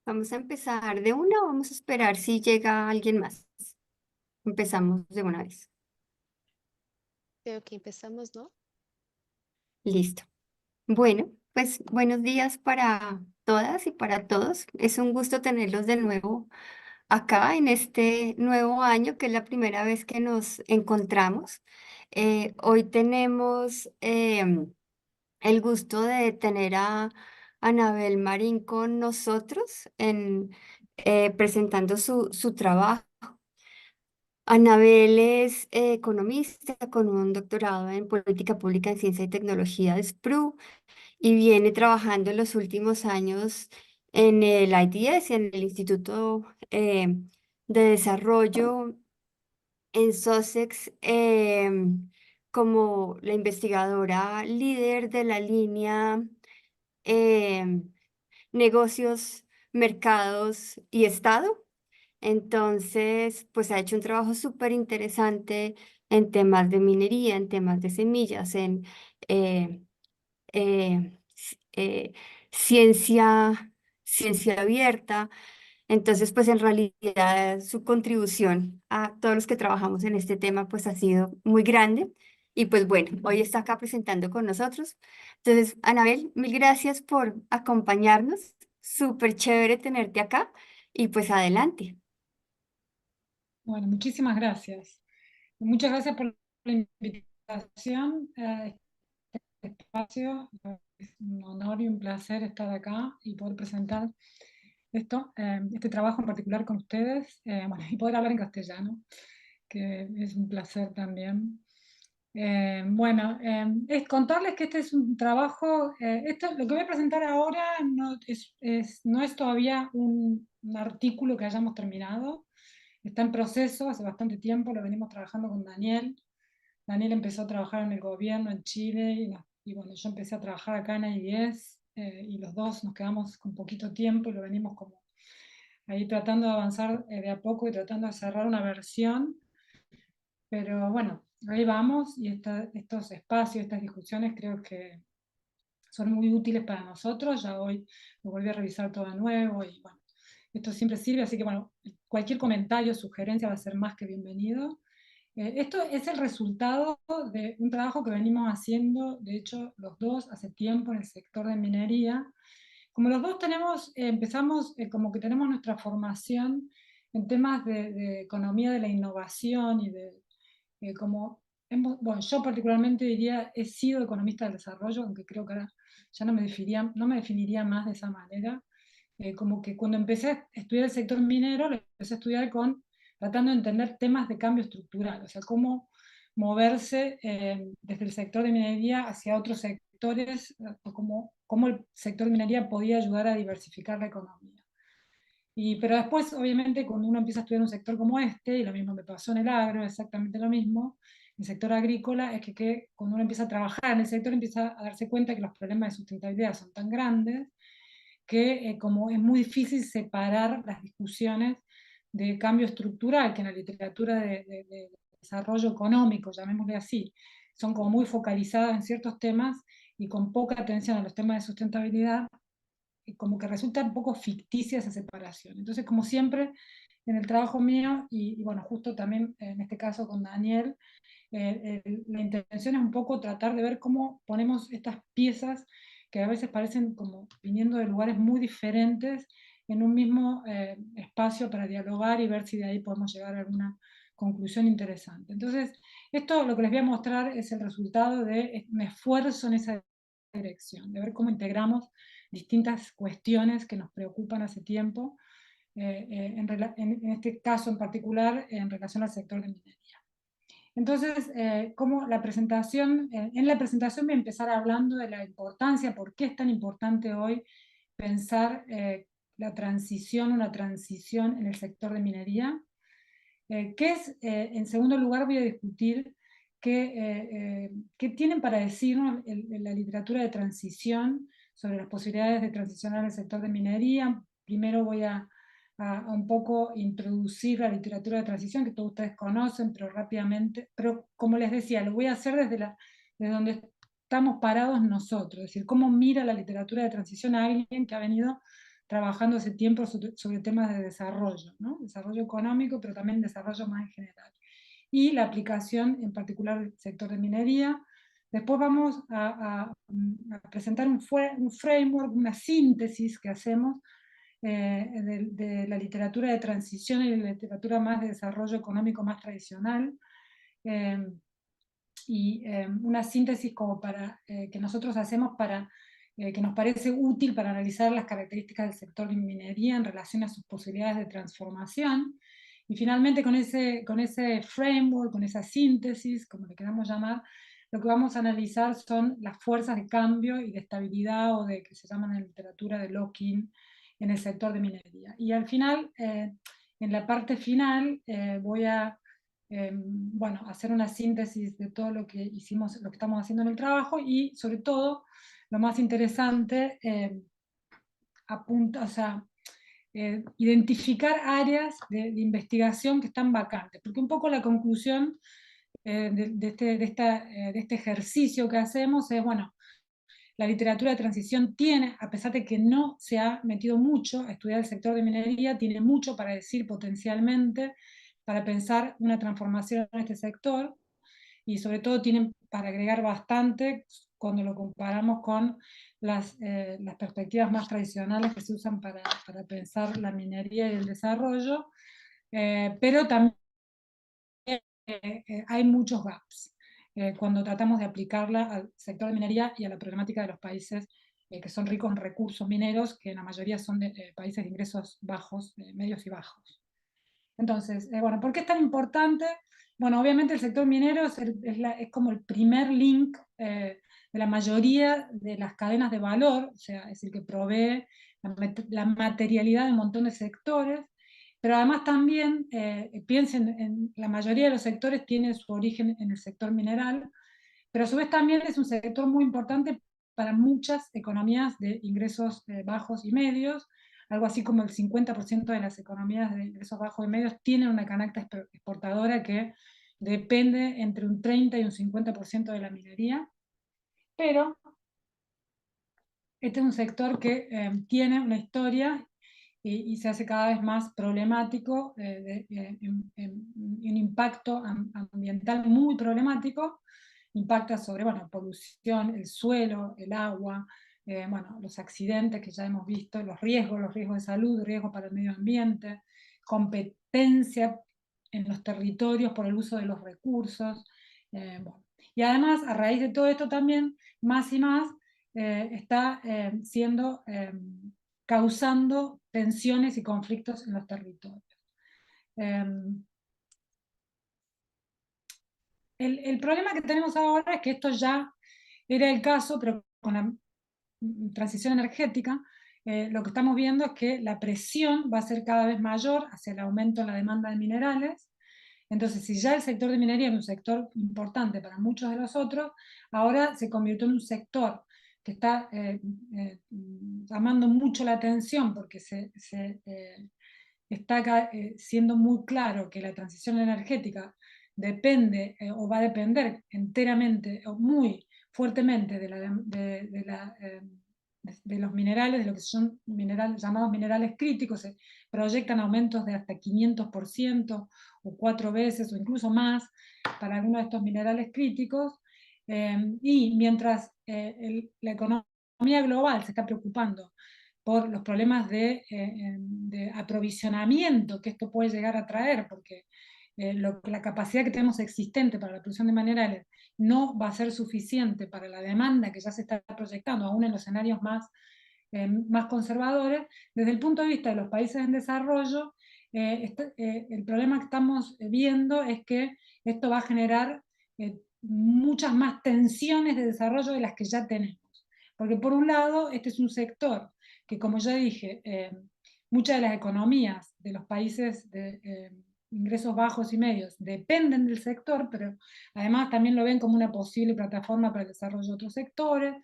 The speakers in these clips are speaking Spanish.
Vamos a empezar de una o vamos a esperar si llega alguien más. Empezamos de una vez. Creo que empezamos, ¿no? Listo. Bueno, pues buenos días para todas y para todos. Es un gusto tenerlos de nuevo acá en este nuevo año, que es la primera vez que nos encontramos. Hoy tenemos el gusto de tener a Anabel Marín con nosotros presentando su trabajo. Anabel es economista con un doctorado en política pública en ciencia y tecnología de SPRU y viene trabajando en los últimos años en el IDS, en el Instituto de Desarrollo en Sussex, como la investigadora líder de la línea em, negocios, mercados y Estado. Entonces, pues ha hecho un trabajo súper interesante en temas de minería, en temas de semillas, en eh, ciencia, ciencia abierta. Entonces, pues en realidad su contribución a todos los que trabajamos en este tema, pues ha sido muy grande. Y pues bueno, hoy está acá presentando con nosotros. Entonces, Anabel, mil gracias por acompañarnos. Súper chévere tenerte acá. Y pues adelante. Bueno, muchísimas gracias. Muchas gracias por la invitación a este espacio. Es un honor y un placer estar acá y poder presentar este trabajo en particular con ustedes, bueno, y poder hablar en castellano, que es un placer también. Es contarles que este es un trabajo, lo que voy a presentar ahora no es todavía un artículo que hayamos terminado. Está en proceso, hace bastante tiempo, lo venimos trabajando con Daniel. Daniel empezó a trabajar en el gobierno en Chile y bueno, yo empecé a trabajar acá en IDS y los dos nos quedamos con poquito tiempo y lo venimos como ahí tratando de avanzar de a poco y tratando de cerrar una versión. Pero bueno, ahí vamos y estos espacios, estas discusiones creo que son muy útiles para nosotros. Ya hoy lo volví a revisar todo de nuevo y bueno, esto siempre sirve, así que bueno, cualquier comentario, sugerencia va a ser más que bienvenido. Esto es el resultado de un trabajo que venimos haciendo, de hecho, los dos hace tiempo en el sector de minería. Como los dos empezamos como que tenemos nuestra formación en temas de economía de la innovación y bueno, yo particularmente diría, he sido economista del desarrollo, aunque creo que ahora ya no me definiría más de esa manera. Como que cuando empecé a estudiar el sector minero, lo empecé a estudiar tratando de entender temas de cambio estructural, o sea, cómo moverse desde el sector de minería hacia otros sectores, o cómo el sector de minería podía ayudar a diversificar la economía. Pero después, obviamente, cuando uno empieza a estudiar un sector como este, y lo mismo me pasó en el agro, exactamente lo mismo, el sector agrícola, es que cuando uno empieza a trabajar en el sector, empieza a darse cuenta que los problemas de sustentabilidad son tan grandes que como es muy difícil separar las discusiones de cambio estructural, que en la literatura de desarrollo económico, llamémosle así, son como muy focalizadas en ciertos temas y con poca atención a los temas de sustentabilidad, como que resulta un poco ficticia esa separación. Entonces, como siempre, en el trabajo mío, y bueno, justo también en este caso con Daniel, la intención es un poco tratar de ver cómo ponemos estas piezas que a veces parecen como viniendo de lugares muy diferentes en un mismo espacio para dialogar y ver si de ahí podemos llegar a alguna conclusión interesante. Entonces, esto lo que les voy a mostrar es el resultado de un esfuerzo en esa dirección, de ver cómo integramos distintas cuestiones que nos preocupan hace tiempo, en este caso en particular en relación al sector de minería. Entonces, en la presentación voy a empezar hablando de la importancia, por qué es tan importante hoy pensar una transición en el sector de minería. En segundo lugar, voy a discutir qué tienen para decirnos la literatura de transición sobre las posibilidades de transicionar el sector de minería. Primero voy a un poco introducir la literatura de transición, que todos ustedes conocen, pero rápidamente, pero como les decía, lo voy a hacer desde donde estamos parados nosotros, es decir, cómo mira la literatura de transición a alguien que ha venido trabajando hace tiempo sobre temas de desarrollo, ¿no? Desarrollo económico, pero también desarrollo más en general. Y la aplicación en particular del sector de minería. Después vamos a presentar un framework, una síntesis que hacemos de la literatura de transición y la literatura más de desarrollo económico más tradicional, una síntesis como que nosotros hacemos para que nos parece útil para analizar las características del sector de minería en relación a sus posibilidades de transformación. Y finalmente con ese framework, con esa síntesis, como le queramos llamar, lo que vamos a analizar son las fuerzas de cambio y de estabilidad, o de que se llaman en literatura de lock-in, en el sector de minería. Y al final, en la parte final, voy a bueno, hacer una síntesis de todo lo que hicimos, lo que estamos haciendo en el trabajo, y sobre todo, lo más interesante, o sea, identificar áreas de investigación que están vacantes, porque un poco la conclusión de este ejercicio que hacemos es, bueno, la literatura de transición tiene, a pesar de que no se ha metido mucho a estudiar el sector de minería, tiene mucho para decir potencialmente, para pensar una transformación en este sector, y sobre todo tienen para agregar bastante cuando lo comparamos con las perspectivas más tradicionales que se usan para pensar la minería y el desarrollo, pero también hay muchos gaps cuando tratamos de aplicarla al sector de minería y a la problemática de los países que son ricos en recursos mineros, que en la mayoría son de países de ingresos bajos, medios y bajos. Entonces, bueno, ¿por qué es tan importante? Bueno, obviamente el sector minero es como el primer link de la mayoría de las cadenas de valor, o sea, es el que provee la materialidad de un montón de sectores, pero además también, piensen, en la mayoría de los sectores tiene su origen en el sector mineral, pero a su vez también es un sector muy importante para muchas economías de ingresos bajos y medios. Algo así como el 50% de las economías de ingresos bajos y medios tienen una canasta exportadora que depende entre un 30 y un 50% de la minería. Pero este es un sector que tiene una historia y se hace cada vez más problemático, un impacto ambiental muy problemático. Impacta sobre, bueno, polución, el suelo, el agua, bueno, los accidentes que ya hemos visto, los riesgos de salud, riesgos para el medio ambiente, competencia en los territorios por el uso de los recursos. Bueno. Y además, a raíz de todo esto también, más y más, está causando tensiones y conflictos en los territorios. El problema que tenemos ahora es que esto ya era el caso, pero con la transición energética, lo que estamos viendo es que la presión va a ser cada vez mayor hacia el aumento en la demanda de minerales. Entonces, si ya el sector de minería es un sector importante para muchos de los otros, ahora se convirtió en un sector que está llamando mucho la atención, porque está siendo muy claro que la transición energética depende o va a depender enteramente o muy fuertemente de los minerales, de lo que son llamados minerales críticos. Se proyectan aumentos de hasta 500% o 4 veces o incluso más para algunos de estos minerales críticos, y mientras la economía global se está preocupando por los problemas de aprovisionamiento que esto puede llegar a traer, porque la capacidad que tenemos existente para la producción de minerales no va a ser suficiente para la demanda que ya se está proyectando, aún en los escenarios más conservadores. Desde el punto de vista de los países en desarrollo, el problema que estamos viendo es que esto va a generar muchas más tensiones de desarrollo de las que ya tenemos. Porque por un lado, este es un sector que, como ya dije, muchas de las economías de los países de ingresos bajos y medios dependen del sector, pero además también lo ven como una posible plataforma para el desarrollo de otros sectores,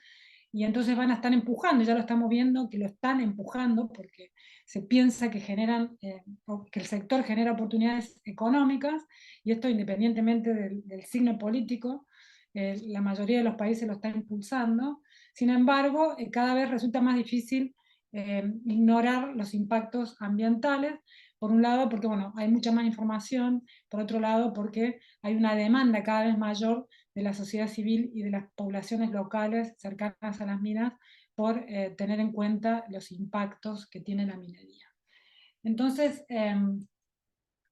y entonces van a estar empujando, ya lo estamos viendo que lo están empujando, porque se piensa que que el sector genera oportunidades económicas, y esto independientemente del signo político, la mayoría de los países lo están impulsando. Sin embargo, cada vez resulta más difícil ignorar los impactos ambientales, por un lado porque bueno, hay mucha más información, por otro lado porque hay una demanda cada vez mayor de la sociedad civil y de las poblaciones locales cercanas a las minas por tener en cuenta los impactos que tiene la minería. Entonces,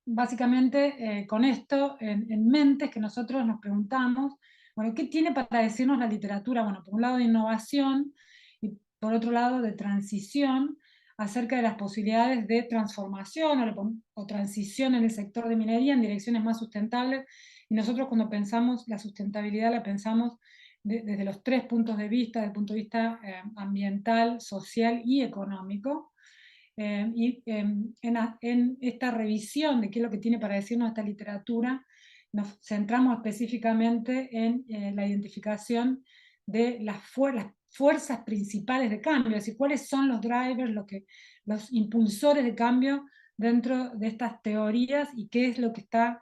básicamente con esto en mente es que nosotros nos preguntamos, bueno, ¿qué tiene para decirnos la literatura? Bueno, por un lado de innovación y por otro lado de transición acerca de las posibilidades de transformación o transición en el sector de minería en direcciones más sustentables. Y nosotros cuando pensamos la sustentabilidad la pensamos desde los tres puntos de vista, desde el punto de vista ambiental, social y económico. En esta revisión de qué es lo que tiene para decirnos esta literatura, nos centramos específicamente en la identificación de las fuerzas principales de cambio, es decir, cuáles son los drivers, los impulsores de cambio dentro de estas teorías y qué es lo que está,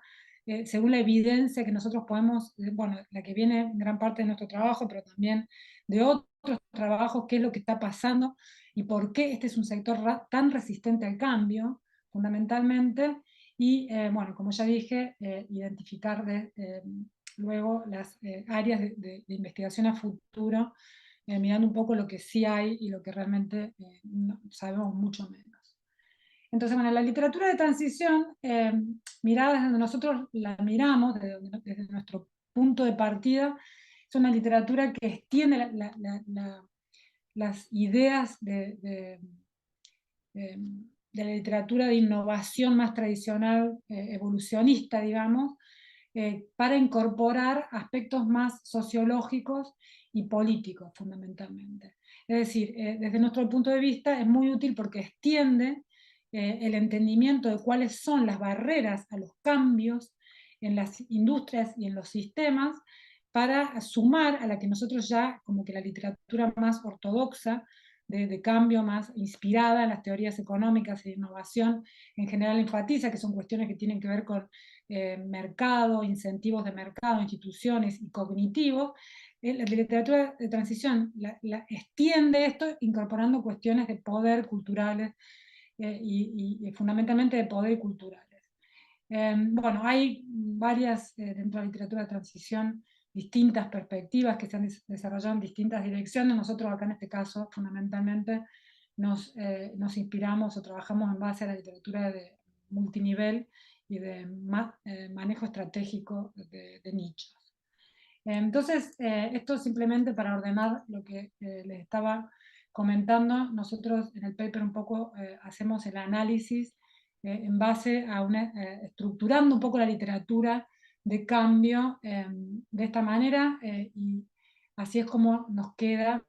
según la evidencia que nosotros podemos, bueno, la que viene en gran parte de nuestro trabajo, pero también de otros trabajos, qué es lo que está pasando y por qué este es un sector tan resistente al cambio, fundamentalmente, y bueno, como ya dije, identificar luego las áreas de investigación a futuro, mirando un poco lo que sí hay y lo que realmente no, sabemos mucho menos. Entonces, bueno, la literatura de transición, mirada desde donde nosotros la miramos, desde nuestro punto de partida, es una literatura que extiende las ideas de la literatura de innovación más tradicional, evolucionista, digamos, para incorporar aspectos más sociológicos y políticos, fundamentalmente. Es decir, desde nuestro punto de vista es muy útil porque extiende el entendimiento de cuáles son las barreras a los cambios en las industrias y en los sistemas, para sumar a la que nosotros ya, como que la literatura más ortodoxa, de cambio, más inspirada en las teorías económicas y de innovación, en general enfatiza, que son cuestiones que tienen que ver con mercado, incentivos de mercado, instituciones y cognitivos. La literatura de transición la extiende esto incorporando cuestiones de poder culturales y fundamentalmente de poder culturales. Bueno, hay varias dentro de la literatura de transición distintas perspectivas que se han desarrollado en distintas direcciones. Nosotros acá en este caso fundamentalmente nos inspiramos o trabajamos en base a la literatura de multinivel y de manejo estratégico de nichos. Entonces, esto simplemente para ordenar lo que les estaba comentando. Nosotros en el paper un poco hacemos el análisis en base a estructurando un poco la literatura de cambio de esta manera, y así es como nos queda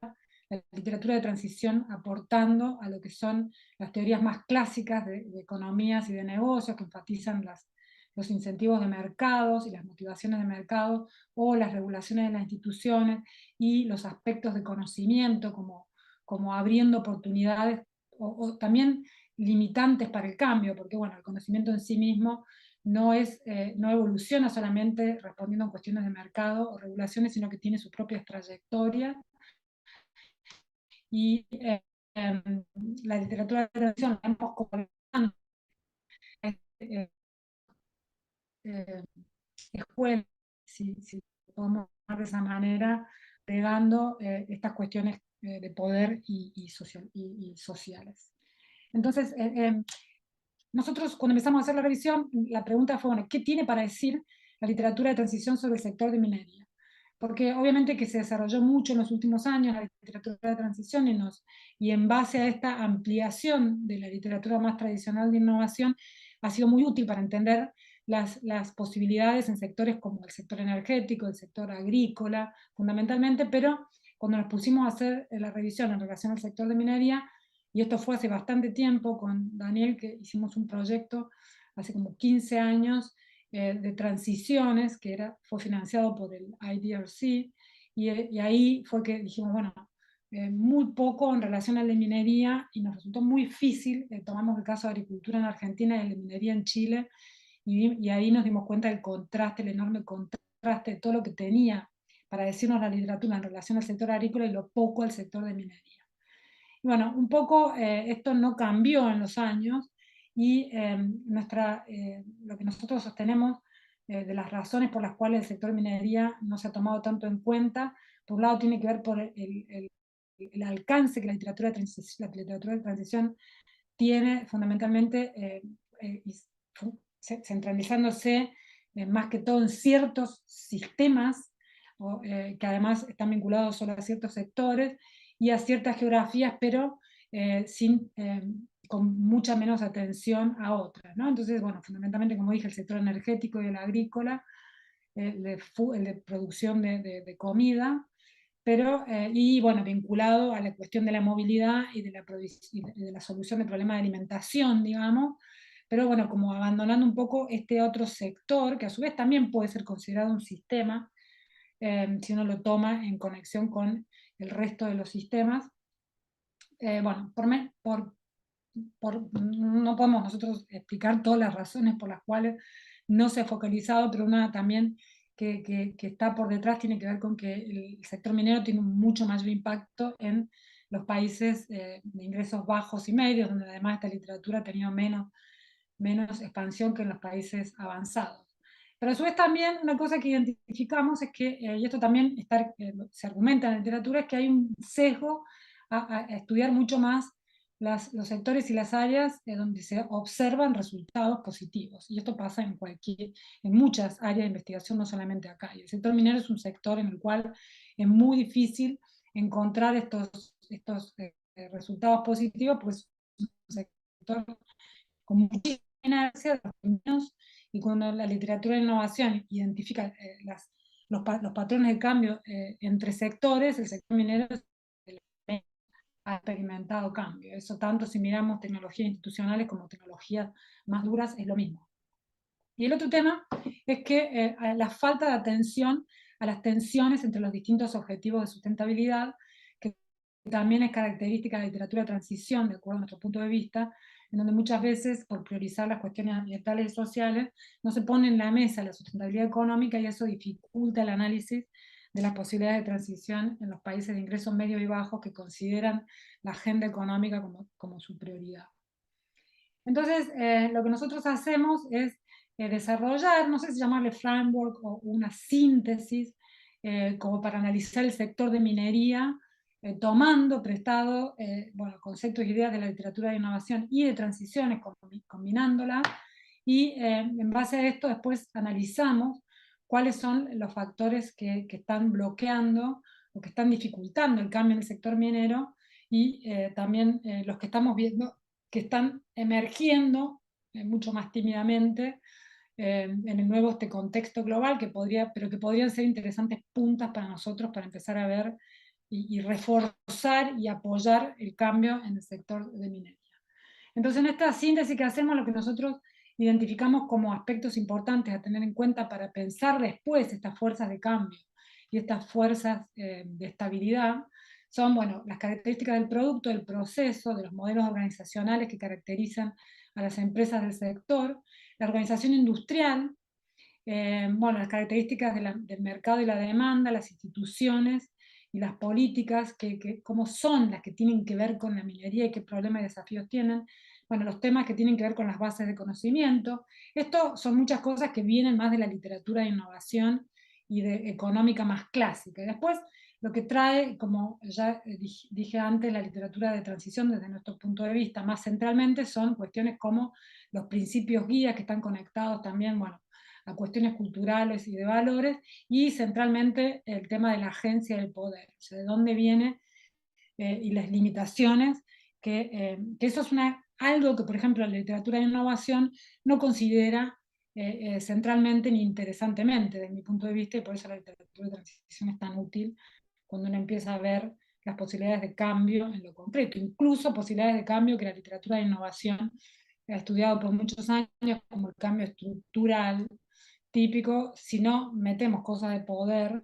la literatura de transición aportando a lo que son las teorías más clásicas de economías y de negocios, que enfatizan los incentivos de mercados y las motivaciones de mercado, o las regulaciones de las instituciones y los aspectos de conocimiento como abriendo oportunidades o también limitantes para el cambio, porque bueno, el conocimiento en sí mismo no evoluciona solamente respondiendo a cuestiones de mercado o regulaciones, sino que tiene sus propias trayectorias. Y la literatura de transición la hemos como escuela, si podemos llamar de esa manera, pegando estas cuestiones de poder y sociales. Entonces, nosotros cuando empezamos a hacer la revisión, la pregunta fue, bueno, ¿qué tiene para decir la literatura de transición sobre el sector de minería? Porque obviamente que se desarrolló mucho en los últimos años la literatura de transición y en base a esta ampliación de la literatura más tradicional de innovación, ha sido muy útil para entender las posibilidades en sectores como el sector energético, el sector agrícola, fundamentalmente, pero cuando nos pusimos a hacer la revisión en relación al sector de minería, y esto fue hace bastante tiempo con Daniel, que hicimos un proyecto hace como 15 años de transiciones, que fue financiado por el IDRC, y ahí fue que dijimos, bueno, muy poco en relación a la minería, y nos resultó muy difícil. Tomamos el caso de agricultura en Argentina y la minería en Chile, y ahí nos dimos cuenta del contraste, el enorme contraste de todo lo que tenía para decirnos la literatura en relación al sector agrícola y lo poco al sector de minería. Bueno, un poco esto no cambió en los años y lo que nosotros sostenemos de las razones por las cuales el sector minería no se ha tomado tanto en cuenta, por un lado tiene que ver por el alcance que la literatura de transición tiene fundamentalmente centralizándose más que todo en ciertos sistemas que además están vinculados solo a ciertos sectores y a ciertas geografías, pero con mucha menos atención a otras, ¿no? Entonces, bueno, fundamentalmente, como dije, el sector energético y el agrícola, el de producción de comida, pero, y bueno, vinculado a la cuestión de la movilidad y de la solución del problema de alimentación, digamos, pero bueno, como abandonando un poco este otro sector, que a su vez también puede ser considerado un sistema, si uno lo toma en conexión con el resto de los sistemas. Bueno, no podemos nosotros explicar todas las razones por las cuales no se ha focalizado, pero una también que está por detrás tiene que ver con que el sector minero tiene un mucho mayor impacto en los países de ingresos bajos y medios, donde además esta literatura ha tenido menos expansión que en los países avanzados. Pero a su vez también una cosa que identificamos es que, y esto también se argumenta en la literatura, es que hay un sesgo a estudiar mucho más los sectores y las áreas donde se observan resultados positivos. Y esto pasa en muchas áreas de investigación, no solamente acá. Y el sector minero es un sector en el cual es muy difícil encontrar estos resultados positivos, pues es un sector con muchísima inercia de los primeros, y cuando la literatura de innovación identifica los patrones de cambio entre sectores, el sector minero ha experimentado cambio. Eso tanto si miramos tecnologías institucionales como tecnologías más duras es lo mismo. Y el otro tema es que la falta de atención a las tensiones entre los distintos objetivos de sustentabilidad, que también es característica de la literatura de transición, de acuerdo a nuestro punto de vista, en donde muchas veces, por priorizar las cuestiones ambientales y sociales, no se pone en la mesa la sustentabilidad económica y eso dificulta el análisis de las posibilidades de transición en los países de ingresos medios y bajos que consideran la agenda económica como su prioridad. Entonces, lo que nosotros hacemos es desarrollar, no sé si llamarle framework o una síntesis, como para analizar el sector de minería, tomando prestado bueno, conceptos e ideas de la literatura de innovación y de transiciones, combinándolas, y en base a esto después analizamos cuáles son los factores que están bloqueando o que están dificultando el cambio en el sector minero, y también los que estamos viendo que están emergiendo mucho más tímidamente en el nuevo contexto global, pero que podrían ser interesantes puntas para nosotros para empezar a ver y reforzar y apoyar el cambio en el sector de minería. Entonces, en esta síntesis que hacemos, lo que nosotros identificamos como aspectos importantes a tener en cuenta para pensar después estas fuerzas de cambio y estas fuerzas de estabilidad son, bueno, las características del producto, del proceso, de los modelos organizacionales que caracterizan a las empresas del sector, la organización industrial, bueno, las características del mercado y la demanda, las instituciones y las políticas, cómo son las que tienen que ver con la minería y qué problemas y desafíos tienen. Bueno, los temas que tienen que ver con las bases de conocimiento. Esto son muchas cosas que vienen más de la literatura de innovación y de económica más clásica. Y después, lo que trae, como ya dije antes, la literatura de transición desde nuestro punto de vista, más centralmente, son cuestiones como los principios guías que están conectados también, bueno, a cuestiones culturales y de valores, y centralmente el tema de la agencia del poder, o sea, de dónde viene y las limitaciones, que eso es algo que, por ejemplo, la literatura de innovación no considera centralmente ni interesantemente, desde mi punto de vista, y por eso la literatura de transición es tan útil cuando uno empieza a ver las posibilidades de cambio en lo concreto, incluso posibilidades de cambio que la literatura de innovación ha estudiado por muchos años, como el cambio estructural típico. Si no metemos cosas de poder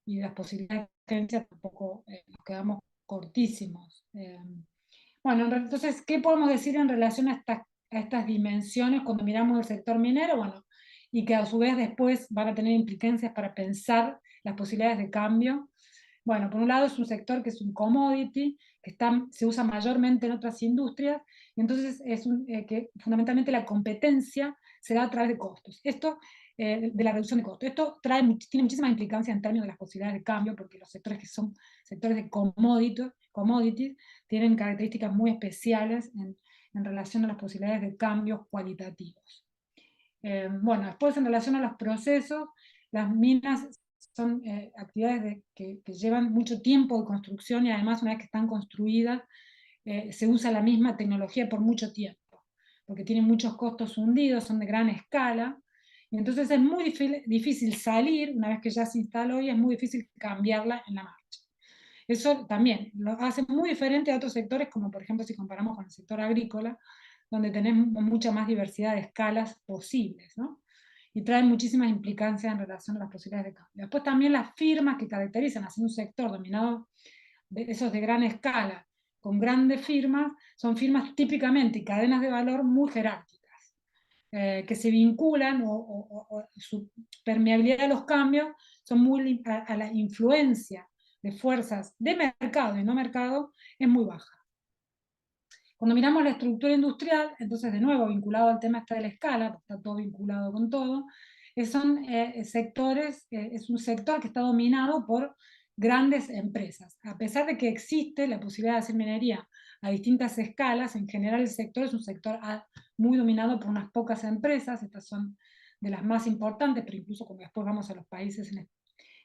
y las posibilidades de agencia, tampoco nos quedamos cortísimos. Bueno, entonces, ¿qué podemos decir en relación a estas dimensiones cuando miramos el sector minero? Bueno, y que a su vez después van a tener implicancias para pensar las posibilidades de cambio. Bueno, por un lado es un sector que es un commodity, se usa mayormente en otras industrias, y entonces que fundamentalmente la competencia se da a través de costos. Esto, de la reducción de costos. Esto tiene muchísimas implicancias en términos de las posibilidades de cambio, porque los sectores que son sectores de commodities tienen características muy especiales en relación a las posibilidades de cambios cualitativos. Bueno, después en relación a los procesos, las minas son actividades que llevan mucho tiempo de construcción, y además una vez que están construidas, se usa la misma tecnología por mucho tiempo, porque tienen muchos costos hundidos, son de gran escala, y entonces es muy difícil salir, una vez que ya se instaló, y es muy difícil cambiarla en la marcha. Eso también lo hace muy diferente a otros sectores, como por ejemplo si comparamos con el sector agrícola, donde tenemos mucha más diversidad de escalas posibles, ¿no? Y trae muchísimas implicancias en relación a las posibilidades de cambio. Después también las firmas que caracterizan a un sector dominado de esos de gran escala, con grandes firmas, son firmas típicamente y cadenas de valor muy jerárquicas, que se vinculan o su permeabilidad a los cambios son muy a la influencia de fuerzas de mercado y no mercado es muy baja. Cuando miramos la estructura industrial, entonces de nuevo vinculado al tema de la escala, porque está todo vinculado con todo, son sectores, es un sector que está dominado por grandes empresas. A pesar de que existe la posibilidad de hacer minería a distintas escalas, en general el sector es un sector muy dominado por unas pocas empresas, estas son de las más importantes, pero incluso cuando después vamos a los países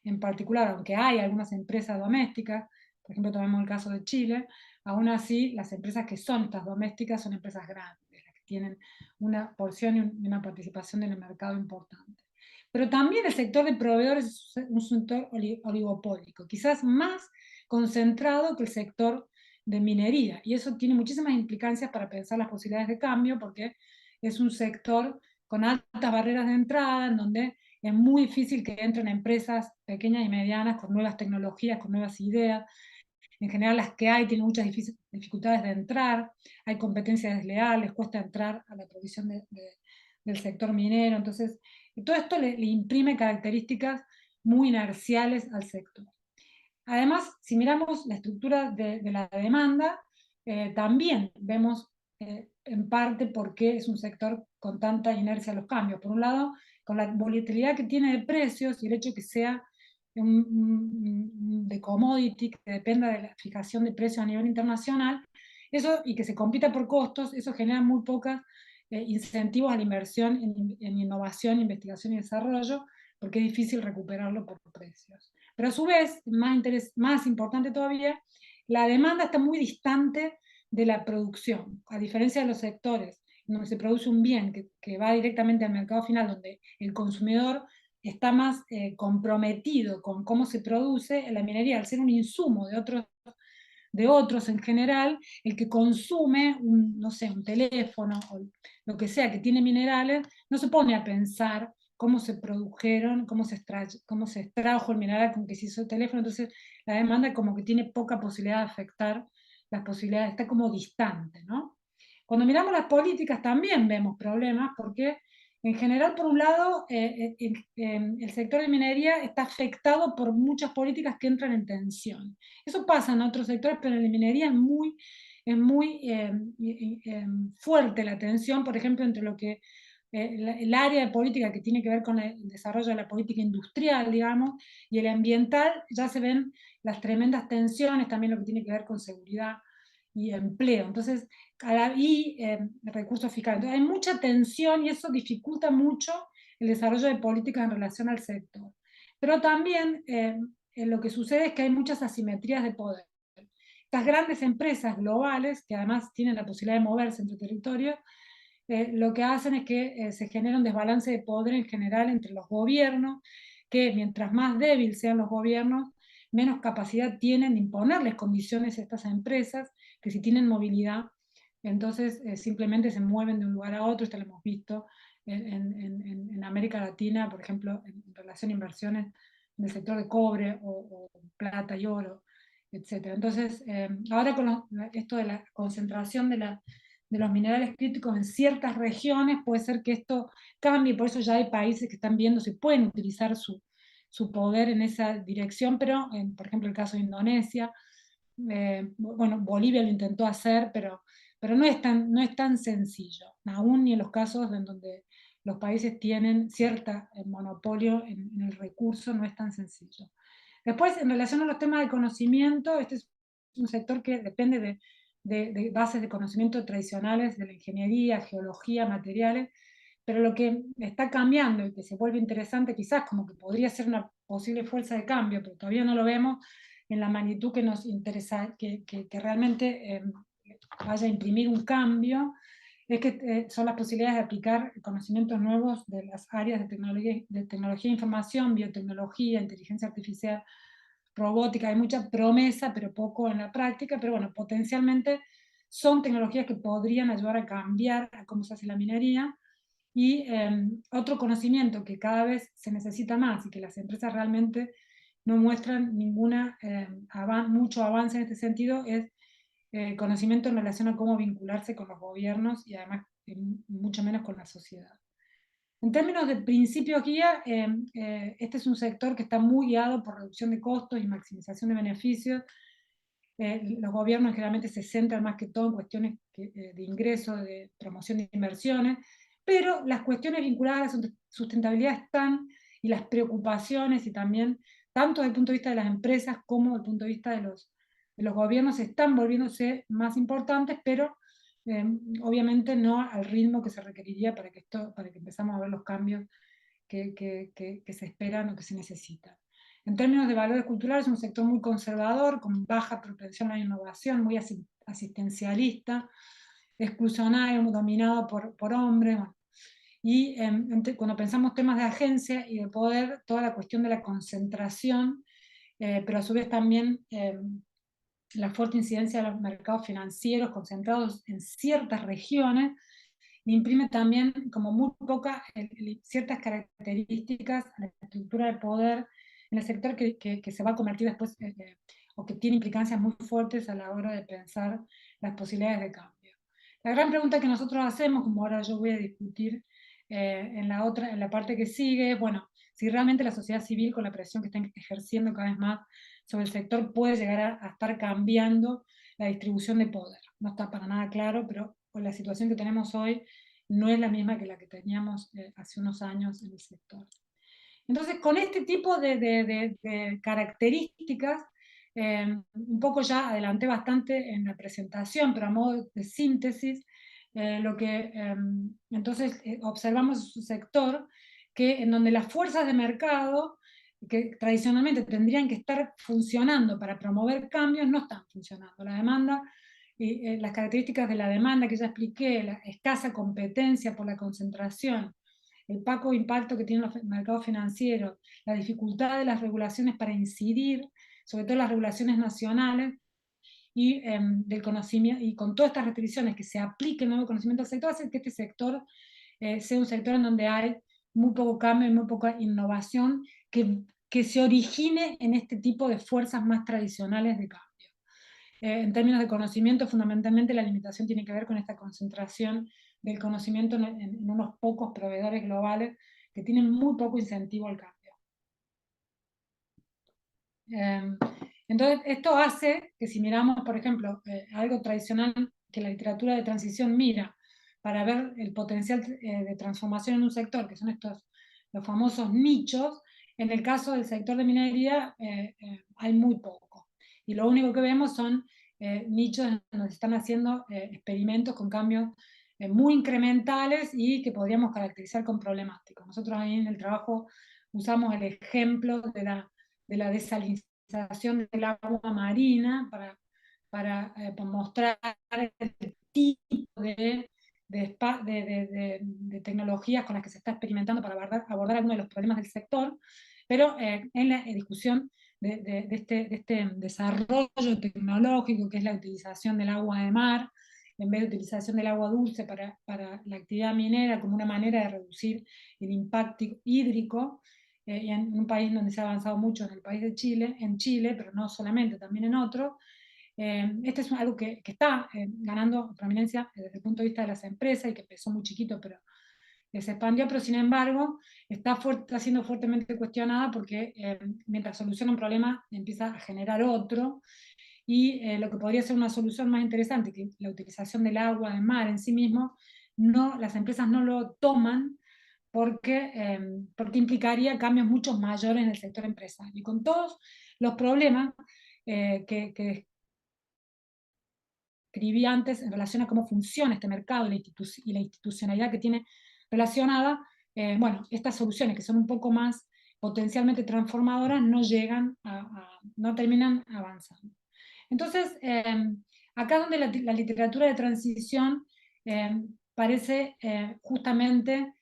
en particular, aunque hay algunas empresas domésticas, por ejemplo tomemos el caso de Chile, aún así las empresas que son estas domésticas son empresas grandes, las que tienen una porción y una participación en el mercado importante. Pero también el sector de proveedores es un sector oligopólico, quizás más concentrado que el sector de minería, y eso tiene muchísimas implicancias para pensar las posibilidades de cambio, porque es un sector con altas barreras de entrada, en donde es muy difícil que entren empresas pequeñas y medianas con nuevas tecnologías, con nuevas ideas. En general las que hay tienen muchas dificultades de entrar, hay competencias desleales, cuesta entrar a la provisión del sector minero, entonces todo esto le imprime características muy inerciales al sector. Además, si miramos la estructura de la demanda, también vemos en parte por qué es un sector con tanta inercia a los cambios. Por un lado, con la volatilidad que tiene de precios y el hecho que sea de commodity, que dependa de la fijación de precios a nivel internacional, eso, y que se compita por costos, eso genera muy pocos incentivos a la inversión en innovación, investigación y desarrollo, porque es difícil recuperarlo por precios. Pero a su vez, más importante todavía, la demanda está muy distante de la producción, a diferencia de los sectores donde se produce un bien que va directamente al mercado final, donde el consumidor está más comprometido con cómo se produce. En la minería, al ser un insumo de otros en general, el que consume no sé, un teléfono o lo que sea que tiene minerales, no se pone a pensar cómo se produjeron, cómo se extrajo el mineral con que se hizo el teléfono. Entonces la demanda como que tiene poca posibilidad de afectar las posibilidades, está como distante, ¿no? Cuando miramos las políticas también vemos problemas, porque en general, por un lado, el sector de minería está afectado por muchas políticas que entran en tensión. Eso pasa en otros sectores, pero en la minería es muy fuerte la tensión, por ejemplo, entre lo que el área de política que tiene que ver con el desarrollo de la política industrial, digamos, y el ambiental, ya se ven las tremendas tensiones, también lo que tiene que ver con seguridad y empleo. Entonces, recursos fiscales. Entonces, hay mucha tensión y eso dificulta mucho el desarrollo de políticas en relación al sector. Pero también lo que sucede es que hay muchas asimetrías de poder. Estas grandes empresas globales, que además tienen la posibilidad de moverse entre territorios, lo que hacen es que se genera un desbalance de poder en general entre los gobiernos, que mientras más débil sean los gobiernos, menos capacidad tienen de imponerles condiciones a estas empresas, que si tienen movilidad, entonces simplemente se mueven de un lugar a otro. Esto lo hemos visto en América Latina, por ejemplo, en relación a inversiones en el sector de cobre o plata y oro, etc. Entonces, ahora con esto de la concentración de los minerales críticos en ciertas regiones, puede ser que esto cambie, por eso ya hay países que están viendo si pueden utilizar su poder en esa dirección, pero por ejemplo el caso de Indonesia, bueno, Bolivia lo intentó hacer, pero no es tan sencillo, aún ni en los casos en donde los países tienen cierta monopolio en el recurso, no es tan sencillo. Después, en relación a los temas de conocimiento, este es un sector que depende de bases de conocimiento tradicionales, de la ingeniería, geología, materiales, pero lo que está cambiando y que se vuelve interesante quizás como que podría ser una posible fuerza de cambio, pero todavía no lo vemos en la magnitud que nos interesa, que realmente vaya a imprimir un cambio, es que son las posibilidades de aplicar conocimientos nuevos de las áreas de tecnología de información, biotecnología, inteligencia artificial, robótica. Hay mucha promesa, pero poco en la práctica, pero bueno, potencialmente son tecnologías que podrían ayudar a cambiar a cómo se hace la minería. Y otro conocimiento que cada vez se necesita más y que las empresas realmente no muestran mucho avance en este sentido es conocimiento en relación a cómo vincularse con los gobiernos y además mucho menos con la sociedad. En términos de principios guía, este es un sector que está muy guiado por reducción de costos y maximización de beneficios. Los gobiernos generalmente se centran más que todo en cuestiones de ingresos, de promoción de inversiones, pero las cuestiones vinculadas a la sustentabilidad están, y las preocupaciones, y también, tanto desde el punto de vista de las empresas como desde el punto de vista de los gobiernos, están volviéndose más importantes, pero obviamente no al ritmo que se requeriría para que empezamos a ver los cambios que se esperan o que se necesitan. En términos de valores culturales, es un sector muy conservador, con baja propensión a la innovación, muy asistencialista, exclusionario, dominado por hombres. Bueno. Y cuando pensamos temas de agencia y de poder, toda la cuestión de la concentración, pero a su vez también la fuerte incidencia de los mercados financieros concentrados en ciertas regiones, imprime también como muy ciertas características a la estructura de poder en el sector que se va a convertir después, o que tiene implicancias muy fuertes a la hora de pensar las posibilidades de cambio. La gran pregunta que nosotros hacemos, como ahora yo voy a discutir en la parte que sigue, es, bueno, si realmente la sociedad civil, con la presión que está ejerciendo cada vez más sobre el sector, puede llegar a estar cambiando la distribución de poder. No está para nada claro, pero con la situación que tenemos hoy no es la misma que la que teníamos hace unos años en el sector. Entonces, con este tipo de características, un poco ya adelanté bastante en la presentación, pero a modo de síntesis, entonces observamos un sector en donde las fuerzas de mercado, que tradicionalmente tendrían que estar funcionando para promover cambios, no están funcionando. La demanda y las características de la demanda que ya expliqué, la escasa competencia por la concentración, el poco impacto que tienen los mercados financieros, la dificultad de las regulaciones para incidir, sobre todo las regulaciones nacionales, y del conocimiento, y con todas estas restricciones que se aplique el nuevo conocimiento del sector, hace que este sector sea un sector en donde hay muy poco cambio y muy poca innovación que se origine en este tipo de fuerzas más tradicionales de cambio. En términos de conocimiento, fundamentalmente la limitación tiene que ver con esta concentración del conocimiento en unos pocos proveedores globales que tienen muy poco incentivo al cambio. Entonces, esto hace que si miramos, por ejemplo, algo tradicional que la literatura de transición mira para ver el potencial de transformación en un sector, que son los famosos nichos, en el caso del sector de minería hay muy poco. Y lo único que vemos son nichos donde se están haciendo experimentos con cambios muy incrementales y que podríamos caracterizar como problemáticos. Nosotros ahí en el trabajo usamos el ejemplo de la desalinización del agua marina para mostrar el tipo de tecnologías con las que se está experimentando para abordar algunos de los problemas del sector, pero en la discusión de este desarrollo tecnológico, que es la utilización del agua de mar, en vez de utilización del agua dulce para la actividad minera como una manera de reducir el impacto hídrico, y en un país donde se ha avanzado mucho, en el país de Chile, pero no solamente, también en otros. Este es algo que está ganando prominencia desde el punto de vista de las empresas y que empezó muy chiquito, pero se expandió, pero sin embargo está siendo fuertemente cuestionada porque mientras soluciona un problema empieza a generar otro, y lo que podría ser una solución más interesante, que la utilización del agua, del mar en sí mismo, no, las empresas no lo toman porque implicaría cambios mucho mayores en el sector empresarial. Y con todos los problemas que escribí antes en relación a cómo funciona este mercado y la institucionalidad que tiene relacionada, bueno, estas soluciones que son un poco más potencialmente transformadoras no llegan no terminan avanzando. Entonces, acá donde la literatura de transición parece justamente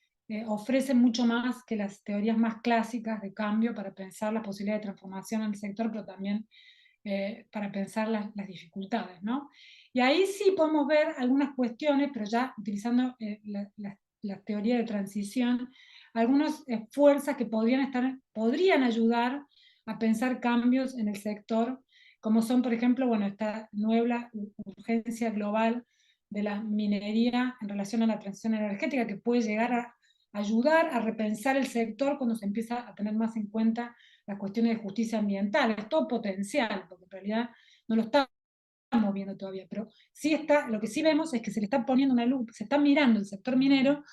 ofrece mucho más que las teorías más clásicas de cambio para pensar las posibilidades de transformación en el sector, pero también para pensar las dificultades, ¿no? Y ahí sí podemos ver algunas cuestiones, pero ya utilizando la teoría de transición, algunas fuerzas que podrían ayudar a pensar cambios en el sector, como son, por ejemplo, bueno, esta nueva urgencia global de la minería en relación a la transición energética, que puede llegar a ayudar a repensar el sector cuando se empieza a tener más en cuenta las cuestiones de justicia ambiental. Es todo potencial, porque en realidad no lo estamos viendo todavía, pero sí está, lo que sí vemos es que se le está poniendo una luz, se está mirando el sector minero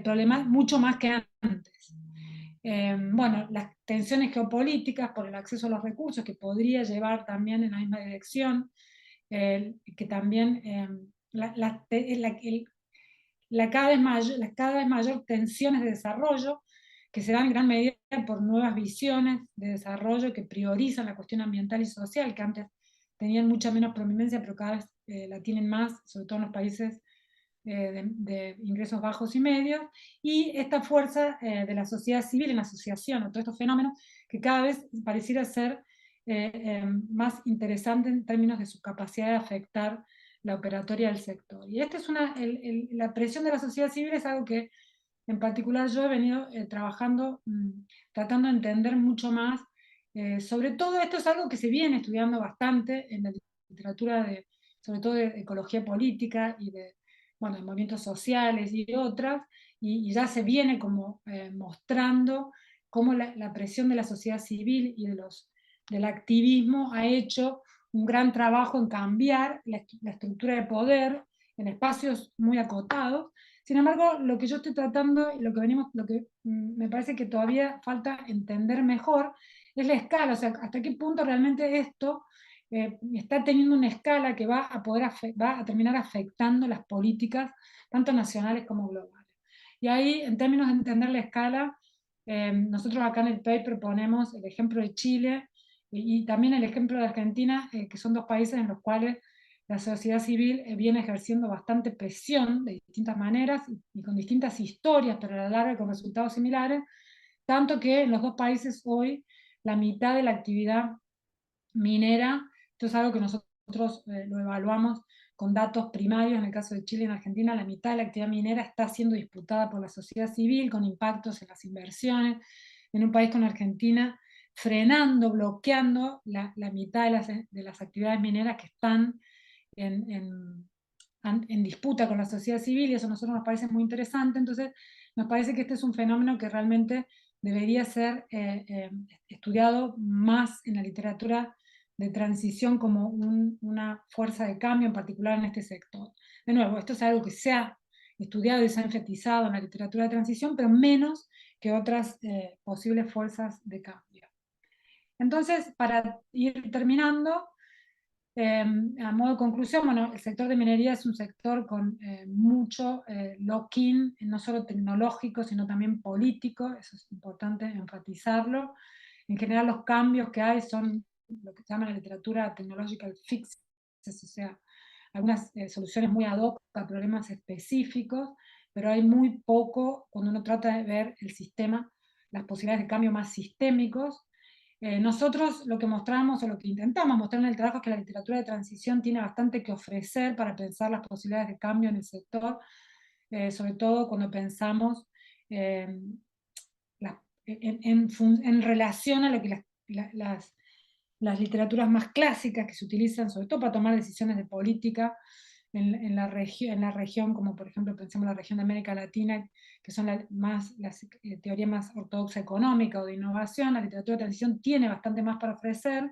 problemas mucho más que antes. Bueno, las tensiones geopolíticas por el acceso a los recursos, que podría llevar también en la misma dirección, que también las cada vez mayor tensiones de desarrollo, que se dan en gran medida por nuevas visiones de desarrollo que priorizan la cuestión ambiental y social, que antes tenían mucha menos prominencia, pero cada vez la tienen más, sobre todo en los países de ingresos bajos y medios, y esta fuerza de la sociedad civil en asociación a todos estos fenómenos que cada vez pareciera ser más interesante en términos de su capacidad de afectar la operatoria del sector. Y esta es la presión de la sociedad civil es algo que en particular yo he venido trabajando, tratando de entender mucho más. Sobre todo esto es algo que se viene estudiando bastante en la literatura sobre todo de ecología política y de, bueno, de movimientos sociales y otras, y ya se viene como mostrando cómo la presión de la sociedad civil y del activismo ha hecho un gran trabajo en cambiar la estructura de poder en espacios muy acotados. Sin embargo, lo que yo estoy tratando y lo que me parece que todavía falta entender mejor es la escala, o sea, hasta qué punto realmente esto está teniendo una escala que va a terminar afectando las políticas, tanto nacionales como globales. Y ahí, en términos de entender la escala, nosotros acá en el paper ponemos el ejemplo de Chile y también el ejemplo de Argentina, que son dos países en los cuales la sociedad civil viene ejerciendo bastante presión de distintas maneras y con distintas historias, pero a la larga con resultados similares, tanto que en los dos países hoy la mitad de la actividad minera, esto es algo que nosotros lo evaluamos con datos primarios, en el caso de Chile y en Argentina, la mitad de la actividad minera está siendo disputada por la sociedad civil, con impactos en las inversiones, en un país como Argentina, frenando, bloqueando la mitad de las actividades mineras que están en disputa con la sociedad civil, y eso a nosotros nos parece muy interesante. Entonces nos parece que este es un fenómeno que realmente debería ser estudiado más en la literatura de transición como una fuerza de cambio, en particular en este sector. De nuevo, esto es algo que se ha estudiado y se ha enfatizado en la literatura de transición, pero menos que otras posibles fuerzas de cambio. Entonces, para ir terminando, a modo de conclusión, bueno, el sector de minería es un sector con mucho lock-in, no solo tecnológico, sino también político, eso es importante enfatizarlo. En general los cambios que hay son lo que se llama en la literatura technological fixes, o sea, algunas soluciones muy ad hoc a problemas específicos, pero hay muy poco cuando uno trata de ver el sistema, las posibilidades de cambio más sistémicos. Nosotros lo que mostramos o lo que intentamos mostrar en el trabajo es que la literatura de transición tiene bastante que ofrecer para pensar las posibilidades de cambio en el sector, sobre todo cuando pensamos eh, en relación a lo que las literaturas más clásicas que se utilizan, sobre todo para tomar decisiones de política en la región, como por ejemplo pensemos la región de América Latina, que son las teorías más ortodoxa económica o de innovación. La literatura de transición tiene bastante más para ofrecer,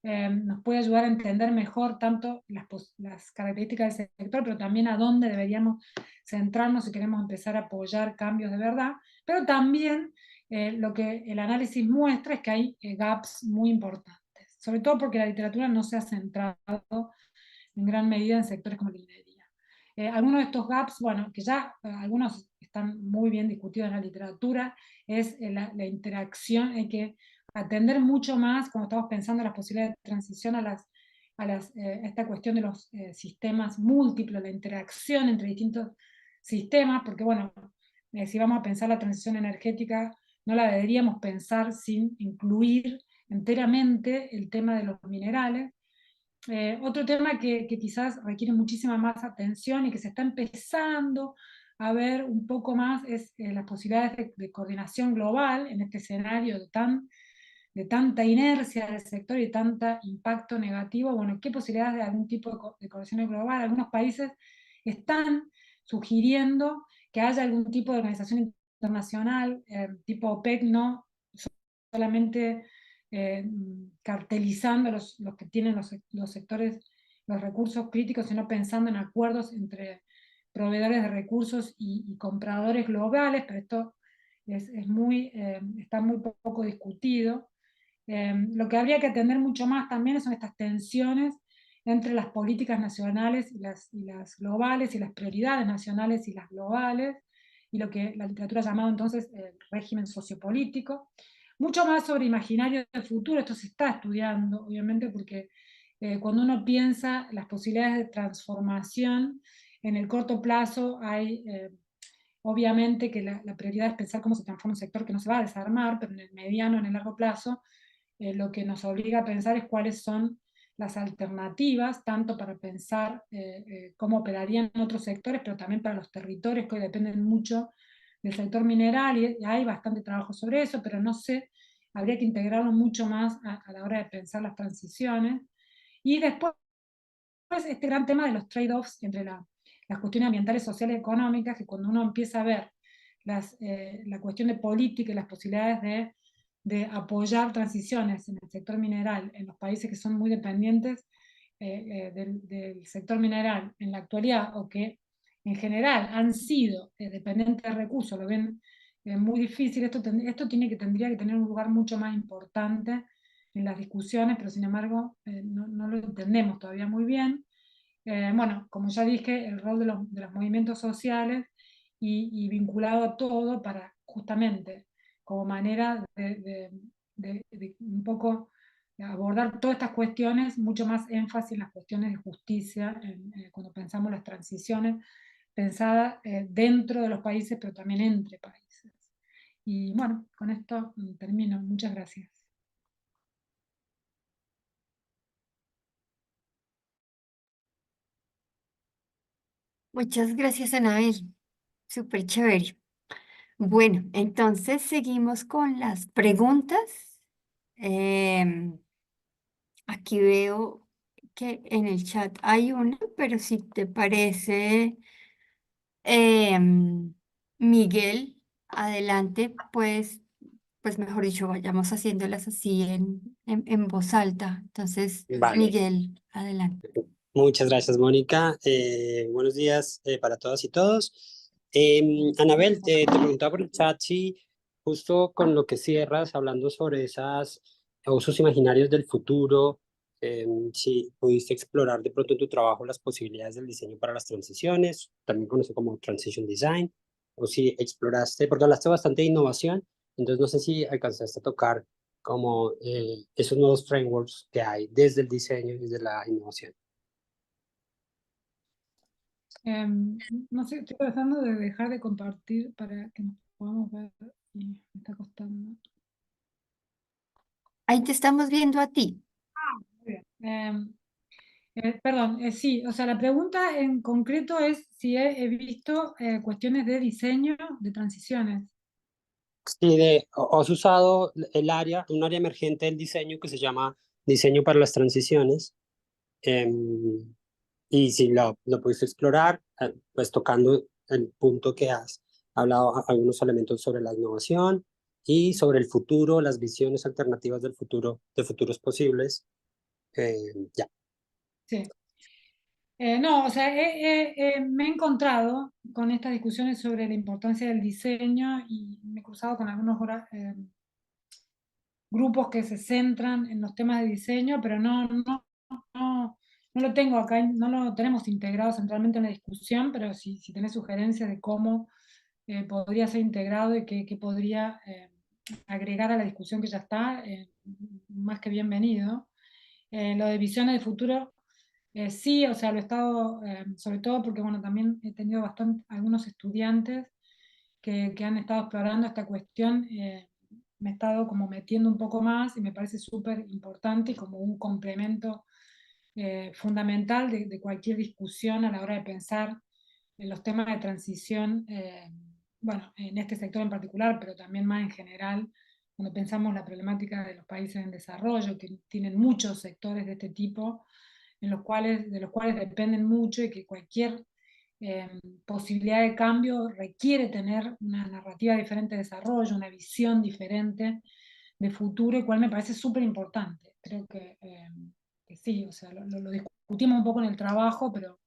nos puede ayudar a entender mejor tanto las características del sector, pero también a dónde deberíamos centrarnos si queremos empezar a apoyar cambios de verdad, pero también lo que el análisis muestra es que hay gaps muy importantes, sobre todo porque la literatura no se ha centrado en gran medida en sectores como la minería. Algunos de estos gaps, bueno, que ya algunos están muy bien discutidos en la literatura, es la interacción, hay que atender mucho más cuando estamos pensando en las posibilidades de transición esta cuestión de los sistemas múltiples, la interacción entre distintos sistemas, porque bueno, si vamos a pensar la transición energética, no la deberíamos pensar sin incluir enteramente el tema de los minerales. Otro tema que quizás requiere muchísima más atención y que se está empezando a ver un poco más es las posibilidades de coordinación global en este escenario de tanta inercia del sector y tanta impacto negativo. Bueno, ¿qué posibilidades de algún tipo de coordinación global? Algunos países están sugiriendo que haya algún tipo de organización internacional tipo OPEC, no solamente cartelizando los que tienen los sectores, los recursos críticos, sino pensando en acuerdos entre proveedores de recursos y compradores globales, pero esto está muy poco discutido. Lo que habría que atender mucho más también son estas tensiones entre las políticas nacionales y las globales, y las prioridades nacionales y las globales, y lo que la literatura ha llamado entonces el régimen sociopolítico. Mucho más sobre imaginario del futuro, esto se está estudiando, obviamente, porque cuando uno piensa las posibilidades de transformación, en el corto plazo hay, obviamente, que la prioridad es pensar cómo se transforma un sector que no se va a desarmar, pero en el mediano, en el largo plazo, lo que nos obliga a pensar es cuáles son las alternativas, tanto para pensar cómo operarían otros sectores, pero también para los territorios que hoy dependen mucho del sector mineral, y hay bastante trabajo sobre eso, pero no sé, habría que integrarlo mucho más a la hora de pensar las transiciones. Y después este gran tema de los trade-offs entre las cuestiones ambientales, sociales y económicas, que cuando uno empieza a ver la cuestión de política y las posibilidades de apoyar transiciones en el sector mineral en los países que son muy dependientes del sector mineral en la actualidad, o que en general han sido dependientes de recursos, lo ven muy difícil. Esto tendría que tener un lugar mucho más importante en las discusiones, pero sin embargo no lo entendemos todavía muy bien. Bueno, como ya dije, el rol de los movimientos sociales y vinculado a todo para justamente como manera de un poco abordar todas estas cuestiones, mucho más énfasis en las cuestiones de justicia, cuando pensamos las transiciones, pensadas dentro de los países, pero también entre países. Y bueno, con esto termino. Muchas gracias. Muchas gracias, Anabel. Súper chévere. Bueno, entonces seguimos con las preguntas. Em, Aquí veo que en el chat hay una, pero si te parece, em, Miguel, adelante, pues mejor dicho, vayamos haciéndolas así en voz alta. Entonces, Vale, Miguel, adelante. muchas gracias, Mónica. Buenos días para todas y todos. Anabel, te preguntaba por el chat si justo con lo que cierras, hablando sobre esos usos imaginarios del futuro, si pudiste explorar de pronto en tu trabajo las posibilidades del diseño para las transiciones, también conocido como Transition Design, o si exploraste, porque hablaste bastante de innovación, entonces no sé si alcanzaste a tocar como esos nuevos frameworks que hay desde el diseño y desde la innovación. No sé, estoy tratando de dejar de compartir para que nos podamos ver y me está costando. Ahí te estamos viendo a ti. Muy bien. Perdón, sí, o sea, la pregunta en concreto es si he visto cuestiones de diseño de transiciones. Sí, has usado un área emergente del diseño que se llama diseño para las transiciones. em, y si lo pudiste explorar, pues tocando el punto que has hablado, algunos elementos sobre la innovación y sobre el futuro, las visiones alternativas del futuro, de futuros posibles. Ya. Sí. No, o sea, me he encontrado con estas discusiones sobre la importancia del diseño y me he cruzado con algunos grupos que se centran en los temas de diseño, pero no lo tengo acá, no lo tenemos integrado centralmente en la discusión, pero si tenés sugerencias de cómo podría ser integrado y qué podría agregar a la discusión que ya está, más que bienvenido. Lo de visiones de futuro, sí, o sea, lo he estado, sobre todo porque, bueno, también he tenido algunos estudiantes que han estado explorando esta cuestión, me he estado como metiendo un poco más y me parece súper importante y como un complemento fundamental de cualquier discusión a la hora de pensar en los temas de transición, bueno, en este sector en particular, pero también más en general, cuando pensamos la problemática de los países en desarrollo, que tienen muchos sectores de este tipo, de los cuales dependen mucho y que cualquier eh, posibilidad de cambio requiere tener una narrativa diferente de desarrollo, una visión diferente de futuro, y cual me parece súper importante. Creo que sí, o sea, lo discutimos un poco en el trabajo, pero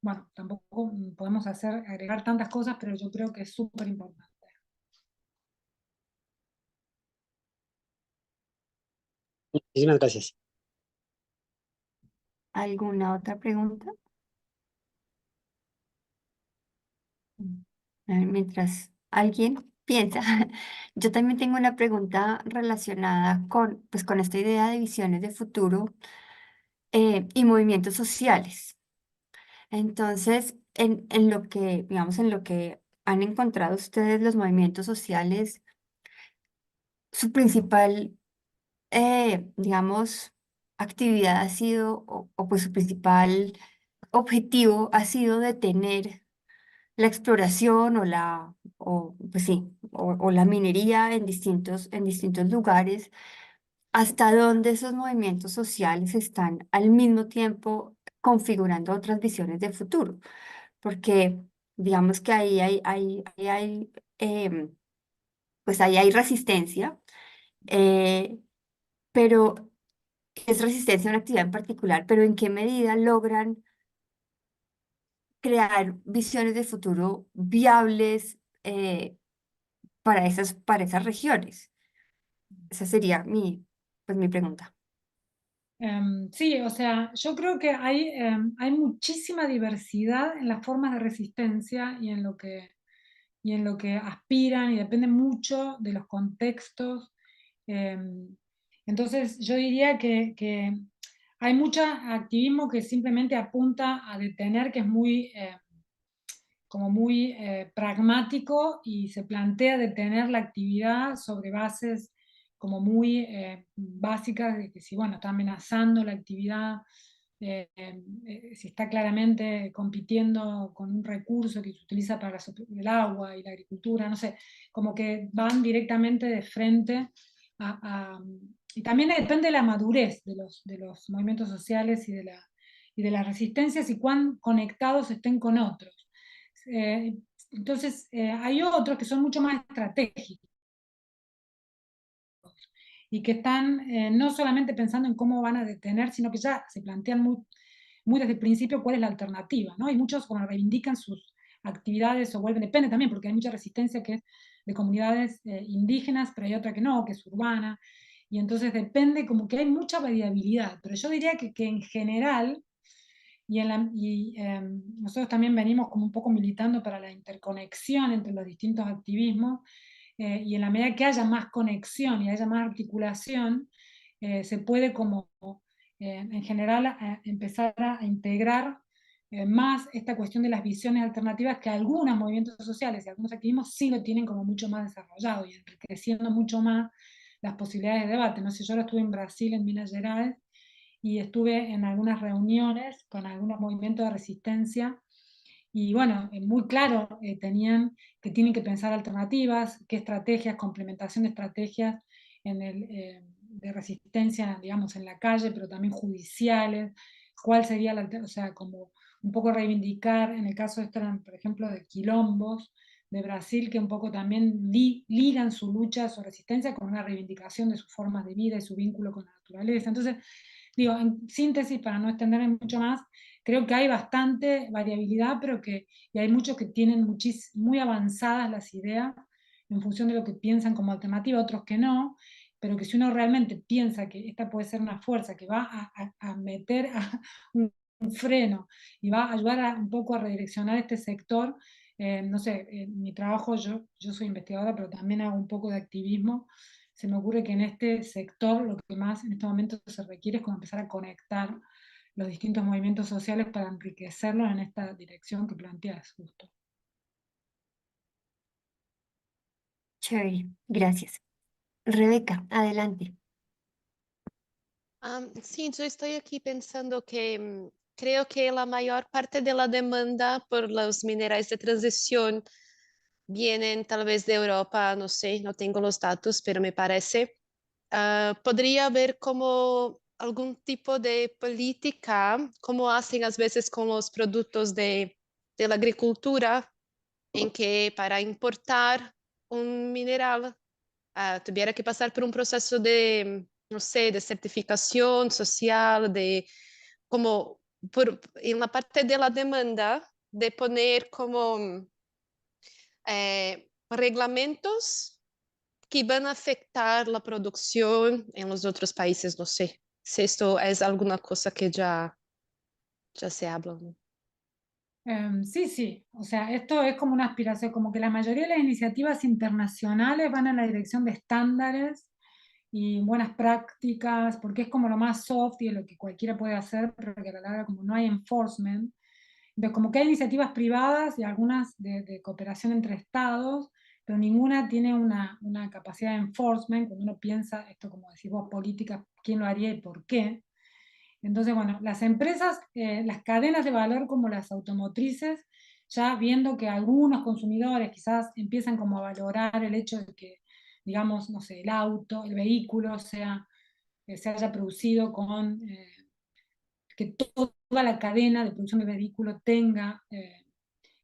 bueno, tampoco podemos agregar tantas cosas, pero yo creo que es súper importante. Muchísimas gracias. ¿Alguna otra pregunta? A ver, mientras alguien piensa, yo también tengo una pregunta relacionada pues, con esta idea de visiones de futuro y movimientos sociales. Entonces, en lo que, digamos, en lo que han encontrado ustedes los movimientos sociales, su principal, digamos, actividad ha sido, o pues su principal objetivo ha sido detener la exploración pues sí, o la minería en distintos lugares, hasta donde esos movimientos sociales están al mismo tiempo configurando otras visiones de futuro, porque digamos que pues ahí hay resistencia, eh, pero es resistencia a una actividad en particular, pero ¿en qué medida logran crear visiones de futuro viables para esas regiones? Esa sería pues mi pregunta. Sí, o sea, yo creo que hay muchísima diversidad en las formas de resistencia y en lo que aspiran y depende mucho de los contextos. Entonces, yo diría que hay mucho activismo que simplemente apunta a detener, que es como muy pragmático y se plantea detener la actividad sobre bases como muy básicas de que si, bueno, está amenazando la actividad, si está claramente compitiendo con un recurso que se utiliza para el agua y la agricultura, no sé, como que van directamente de frente y también depende de la madurez de los movimientos sociales y de las resistencias y cuán conectados estén con otros. Eh, entonces, hay otros que son mucho más estratégicos y que están no solamente pensando en cómo van a detener, sino que ya se plantean muy desde el principio cuál es la alternativa, ¿no? Y muchos como reivindican sus actividades o vuelven, depende también, porque hay mucha resistencia que es de comunidades indígenas, pero hay otra que no, que es urbana, y entonces depende, como que hay mucha variabilidad, pero yo diría que en general nosotros también venimos como un poco militando para la interconexión entre los distintos activismos, y en la medida que haya más conexión y haya más articulación, se puede como en general empezar a integrar más esta cuestión de las visiones alternativas que algunos movimientos sociales y algunos activismos sí lo tienen como mucho más desarrollado y enriqueciendo mucho más las posibilidades de debate. No sé, yo ahora estuve en Brasil, en Minas Gerais, y estuve en algunas reuniones con algunos movimientos de resistencia y bueno, muy claro tenían que tienen que pensar alternativas, qué estrategias, complementación de estrategias de resistencia, digamos, en la calle, pero también judiciales, cuál sería o sea, como un poco reivindicar, en el caso de esto eran, por ejemplo, de quilombos de Brasil, que un poco también ligan su lucha, su resistencia con una reivindicación de sus formas de vida y su vínculo con la naturaleza. Entonces, digo, en síntesis, para no extenderme mucho más, creo que hay bastante variabilidad, pero y hay muchos que tienen muy avanzadas las ideas en función de lo que piensan como alternativa, otros que no, pero que si uno realmente piensa que esta puede ser una fuerza que va a meter un freno y va a ayudar un poco a redireccionar este sector, no sé, en mi trabajo yo soy investigadora, pero también hago un poco de activismo. Se me ocurre que en este sector lo que más en este momento se requiere es como empezar a conectar los distintos movimientos sociales para enriquecerlos en esta dirección que planteas justo. Chévere, gracias. Rebeca, adelante. Sí, yo estoy aquí pensando que creo que la mayor parte de la demanda por los minerales de transición vienen tal vez de Europa, no sé, no tengo los datos, pero me parece. Podría haber como algún tipo de política, como hacen a veces con los productos de la agricultura, en que para importar un mineral tuviera que pasar por un proceso de, no sé, de certificación social, de como en la parte de la demanda, de poner como reglamentos que van a afectar la producción en los otros países, no sé. Si esto es alguna cosa que ya se habla, ¿no? Sí, sí, o sea, esto es como una aspiración, como que la mayoría de las iniciativas internacionales van en la dirección de estándares y buenas prácticas, porque es como lo más soft y es lo que cualquiera puede hacer, pero que a la larga como no hay enforcement. Entonces, como que hay iniciativas privadas y algunas de cooperación entre estados, pero ninguna tiene una capacidad de enforcement. Cuando uno piensa esto, como decís vos, políticas, quién lo haría y por qué. Entonces, bueno, las empresas, las cadenas de valor como las automotrices, ya viendo que algunos consumidores quizás empiezan como a valorar el hecho de que, digamos, no sé, el auto, el vehículo se haya producido con, que toda la cadena de producción de vehículos tenga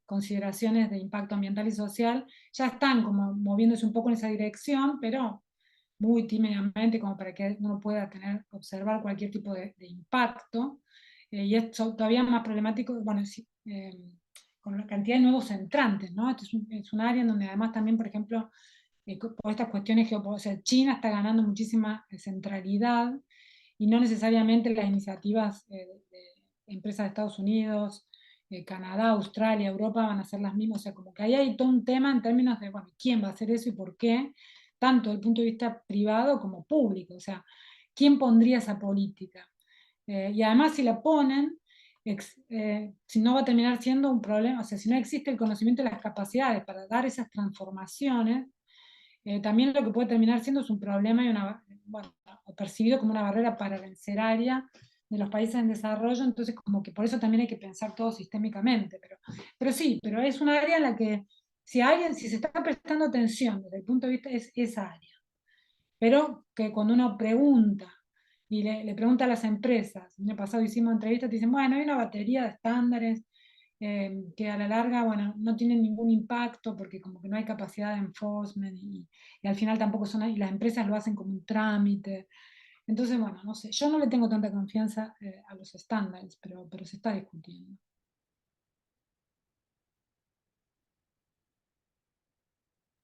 consideraciones de impacto ambiental y social, ya están como moviéndose un poco en esa dirección, pero muy tímidamente como para que uno pueda observar cualquier tipo de impacto. Y es todavía más problemático, bueno, con la cantidad de nuevos entrantes, ¿no? Este es un área en donde además también, por ejemplo, por estas cuestiones geopolíticas, o sea, China está ganando muchísima centralidad y no necesariamente las iniciativas de empresas de Estados Unidos, Canadá, Australia, Europa van a ser las mismas. O sea, como que ahí hay todo un tema en términos de, bueno, quién va a hacer eso y por qué, tanto desde el punto de vista privado como público. O sea, quién pondría esa política. Y además, si la ponen, si no va a terminar siendo un problema, o sea, si no existe el conocimiento y las capacidades para dar esas transformaciones, también lo que puede terminar siendo es un problema y bueno, o percibido como una barrera paravenceraria de los países en desarrollo. Entonces como que por eso también hay que pensar todo sistémicamente, pero sí, pero es un área en la que si se está prestando atención desde el punto de vista es esa área, pero que cuando uno pregunta y le pregunta a las empresas, el año pasado hicimos entrevistas, te dicen, bueno, hay una batería de estándares que a la larga, bueno, no tienen ningún impacto porque como que no hay capacidad de enforcement y al final tampoco y las empresas lo hacen como un trámite. Entonces, bueno, no sé, yo no le tengo tanta confianza a los estándares, pero se está discutiendo.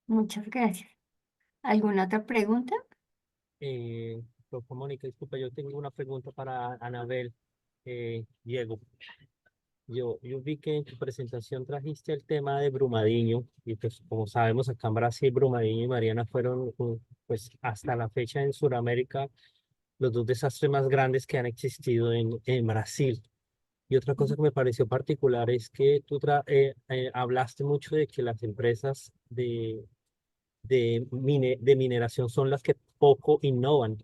Muchas gracias. ¿Alguna otra pregunta? Doctor Mónica, disculpa, yo tengo una pregunta para Anabel. Diego, yo vi que en tu presentación trajiste el tema de Brumadinho y pues como sabemos acá en Brasil, Brumadinho y Mariana fueron pues hasta la fecha en Sudamérica los dos desastres más grandes que han existido en Brasil. Y otra cosa que me pareció particular es que tú hablaste mucho de que las empresas de mineración son las que poco innovan.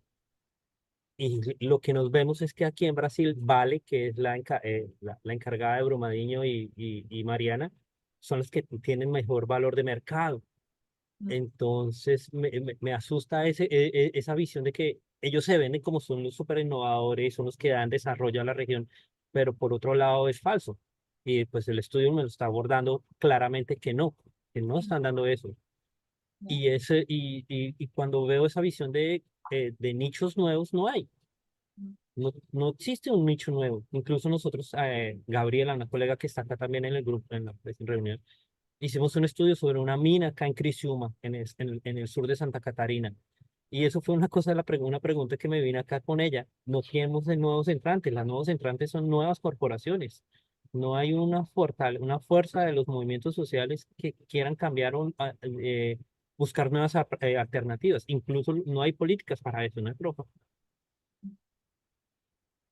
Y lo que nos vemos es que aquí en Brasil, Vale, que es la encargada de Brumadinho y Mariana, son las que tienen mejor valor de mercado. Entonces, me asusta esa visión de que ellos se venden como son los súper innovadores, son los que dan desarrollo a la región, pero por otro lado es falso. Y pues el estudio me lo está abordando claramente que no están dando eso. Y cuando veo esa visión de nichos nuevos, no hay. No existe un nicho nuevo. Incluso nosotros, Gabriela, una colega que está acá también en el grupo, en la reunión, hicimos un estudio sobre una mina acá en Criciúma, en el sur de Santa Catarina. Y eso fue una cosa, una pregunta que me vine acá con ella. No tenemos de nuevos entrantes. Las nuevos entrantes son nuevas corporaciones. No hay una fuerza de los movimientos sociales que quieran cambiar o buscar nuevas alternativas. Incluso no hay políticas para eso, ¿no es, profe?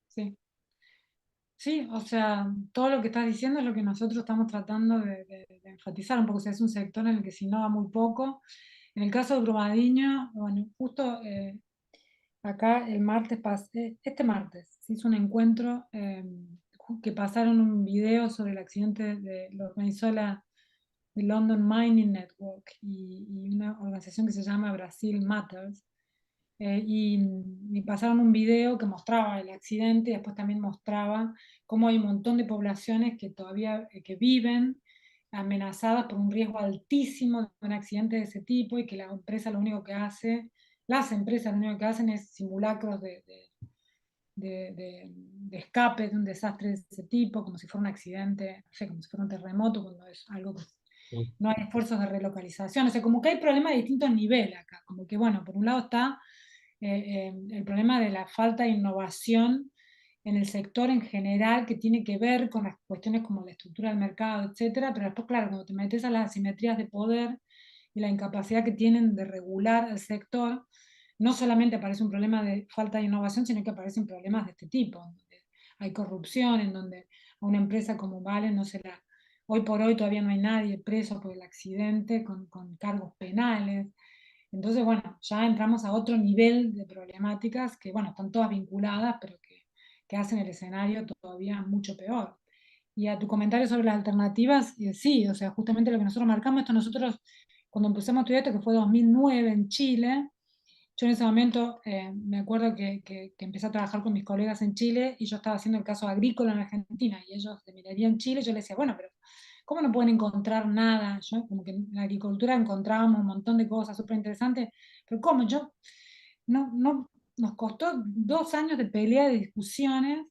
Sí. Sí, o sea, todo lo que estás diciendo es lo que nosotros estamos tratando de enfatizar un poco. O sea, es un sector en el que se innova muy poco. En el caso de Brumadinho, bueno, justo acá el martes, este martes, se hizo un encuentro que pasaron un video sobre el accidente lo organizó the London Mining Network y una organización que se llama Brasil Matters. Y pasaron un video que mostraba el accidente y después también mostraba cómo hay un montón de poblaciones que todavía que viven amenazadas por un riesgo altísimo de un accidente de ese tipo y que la empresa lo único que hace, las empresas lo único que hacen es simulacros de escape de un desastre de ese tipo, como si fuera un accidente, no sé, como si fuera un terremoto, cuando es algo que no hay esfuerzos de relocalización, o sea, como que hay problemas de distintos niveles acá, como que bueno, por un lado está el problema de la falta de innovación en el sector en general, que tiene que ver con las cuestiones como la estructura del mercado, etcétera, pero después, claro, cuando te metes a las asimetrías de poder y la incapacidad que tienen de regular el sector, no solamente aparece un problema de falta de innovación, sino que aparecen problemas de este tipo, donde hay corrupción, en donde a una empresa como Vale no se la... Hoy por hoy todavía no hay nadie preso por el accidente con cargos penales. Entonces, bueno, ya entramos a otro nivel de problemáticas que, bueno, están todas vinculadas, pero que hacen el escenario todavía mucho peor. Y a tu comentario sobre las alternativas, sí, o sea, justamente lo que nosotros marcamos, esto nosotros, cuando empezamos a estudiar esto, que fue 2009 en Chile, yo en ese momento me acuerdo que empecé a trabajar con mis colegas en Chile y yo estaba haciendo el caso agrícola en Argentina y ellos de minería en Chile, yo les decía, bueno, pero ¿cómo no pueden encontrar nada? Yo, como que en la agricultura encontrábamos un montón de cosas súper interesantes, pero ¿cómo? No, nos costó 2 años de pelea, de discusiones,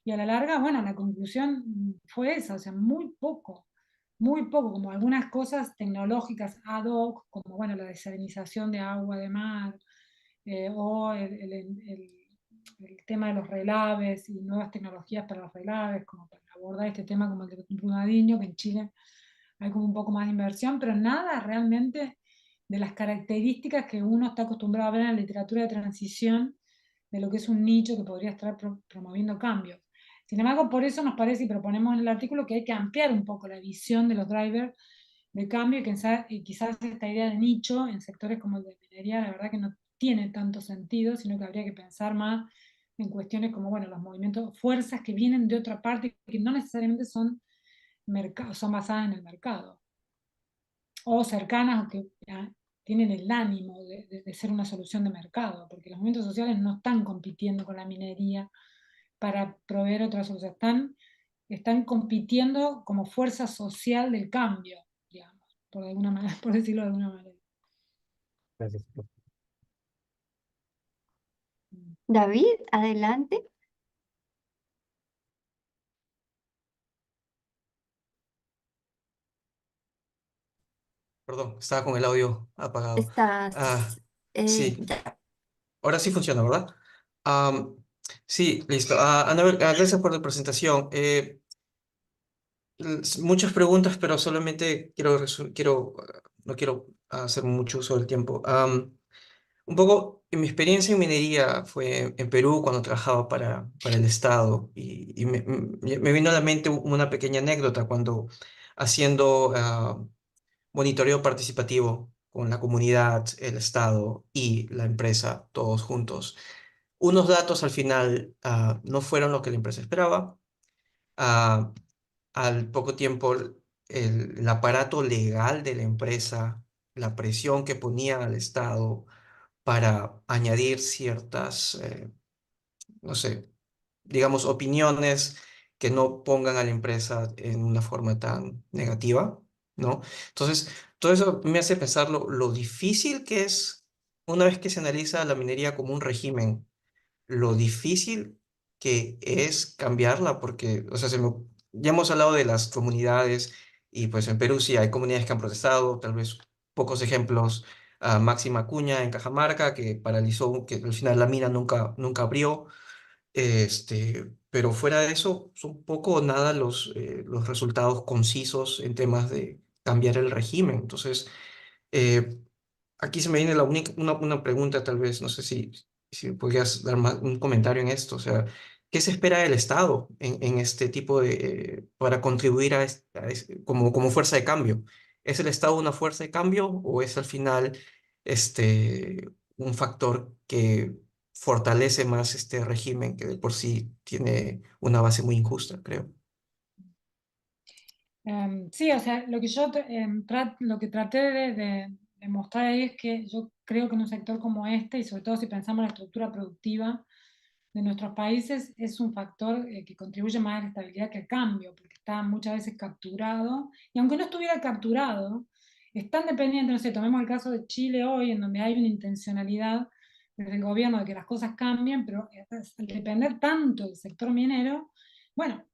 y a la larga, bueno, la conclusión fue esa, o sea, muy poco, como algunas cosas tecnológicas ad hoc, como, bueno, la desalinización de agua de mar, o el tema de los relaves y nuevas tecnologías para los relaves, como para abordar este tema como el de Brumadinho, que en Chile hay como un poco más de inversión, pero nada realmente de las características que uno está acostumbrado a ver en la literatura de transición de lo que es un nicho que podría estar promoviendo cambios. Sin embargo, por eso nos parece y proponemos en el artículo que hay que ampliar un poco la visión de los drivers de cambio y quizás esta idea de nicho en sectores como el de minería, la verdad que no tiene tanto sentido, sino que habría que pensar más en cuestiones como, bueno, los movimientos, fuerzas que vienen de otra parte, que no necesariamente son, son basadas en el mercado, o cercanas o que tienen el ánimo de ser una solución de mercado, porque los movimientos sociales no están compitiendo con la minería para proveer otra solución, están compitiendo como fuerza social del cambio, digamos, por alguna manera, por decirlo de alguna manera. Gracias, profe. David, adelante. Perdón, estaba con el audio apagado. Estás Ah, sí, ya. ahora sí funciona, ¿verdad? Am, sí, listo. Anabel, gracias por la presentación. Muchas preguntas, pero solamente no quiero hacer mucho uso del tiempo. Un poco, en mi experiencia en minería fue en Perú cuando trabajaba para el Estado y me vino a la mente una pequeña anécdota cuando haciendo monitoreo participativo con la comunidad, el Estado y la empresa, todos juntos. Unos datos al final no fueron lo que la empresa esperaba. Ah, Al poco tiempo, el aparato legal de la empresa, la presión que ponía al Estado para añadir ciertas, no sé, digamos, opiniones que no pongan a la empresa en una forma tan negativa, ¿no? Entonces, todo eso me hace pensar lo difícil que es una vez que se analiza la minería como un régimen lo difícil que es cambiarla, porque, o sea, ya hemos hablado de las comunidades y pues en Perú sí hay comunidades que han protestado, tal vez pocos ejemplos, Máxima Acuña en Cajamarca, que paralizó, que al final la mina nunca abrió, pero fuera de eso, son poco o nada los resultados concisos en temas de cambiar el régimen. Entonces, eh, aquí se me viene una pregunta, tal vez, no sé si podrías dar un comentario en esto. O sea, ¿qué se espera del Estado en este tipo para contribuir como fuerza de cambio? ¿Es el Estado una fuerza de cambio o es al final un factor que fortalece más este régimen que de por sí tiene una base muy injusta, creo? Sí, o sea, lo que yo lo que traté de mostrar ahí es que yo creo que en un sector como este, y sobre todo si pensamos en la estructura productiva de nuestros países, es un factor que contribuye más a la estabilidad que al cambio, porque está muchas veces capturado, y aunque no estuviera capturado, es tan dependiente, no sé, tomemos el caso de Chile hoy, en donde hay una intencionalidad desde el gobierno de que las cosas cambien, pero al depender tanto del sector minero, bueno,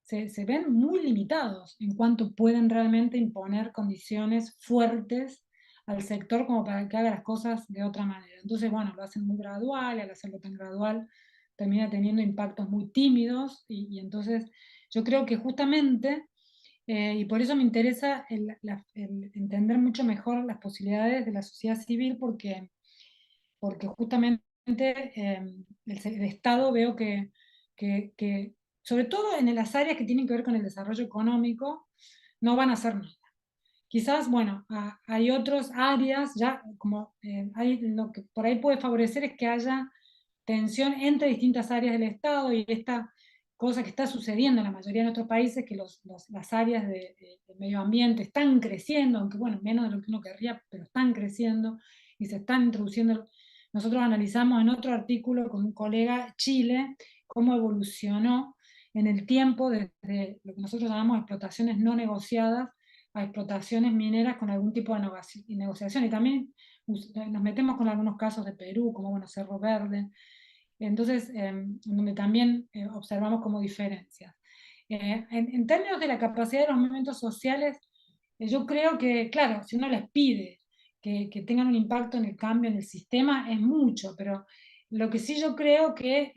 se ven muy limitados en cuanto pueden realmente imponer condiciones fuertes al sector como para que haga las cosas de otra manera. Entonces, bueno, lo hacen muy gradual, y al hacerlo tan gradual termina teniendo impactos muy tímidos y entonces yo creo que justamente, y por eso me interesa el entender mucho mejor las posibilidades de la sociedad civil, porque justamente el Estado veo que, sobre todo en las áreas que tienen que ver con el desarrollo económico, no van a hacer nada. Quizás, bueno, hay otras áreas, ya como lo que por ahí puede favorecer es que haya tensión entre distintas áreas del Estado y esta cosa que está sucediendo en la mayoría de nuestros países, que las áreas de medio ambiente están creciendo, aunque bueno, menos de lo que uno querría, pero están creciendo y se están introduciendo. Nosotros analizamos en otro artículo con un colega Chile cómo evolucionó en el tiempo desde lo que nosotros llamamos explotaciones no negociadas a explotaciones mineras con algún tipo de negociación. Y también nos metemos con algunos casos de Perú, como bueno, Cerro Verde, entonces, donde también observamos como diferencias. En términos de la capacidad de los movimientos sociales, yo creo que, claro, si uno les pide que tengan un impacto en el cambio en el sistema, es mucho, pero lo que sí yo creo que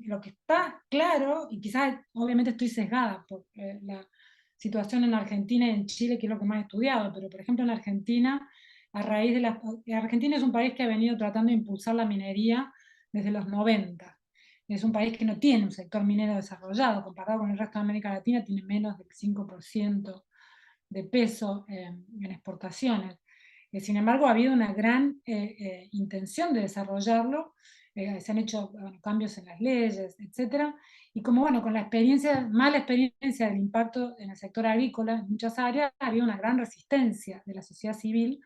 lo que está claro, y quizás obviamente estoy sesgada por la situación en Argentina y en Chile, que es lo que más he estudiado, pero por ejemplo en Argentina, a raíz de Argentina es un país que ha venido tratando de impulsar la minería desde los 90. Es un país que no tiene un sector minero desarrollado, comparado con el resto de América Latina, tiene menos del 5% de peso en exportaciones. Sin embargo, ha habido una gran intención de desarrollarlo, se han hecho cambios en las leyes, etc. Y como bueno, con la mala experiencia del impacto en el sector agrícola en muchas áreas, había una gran resistencia de la sociedad civil.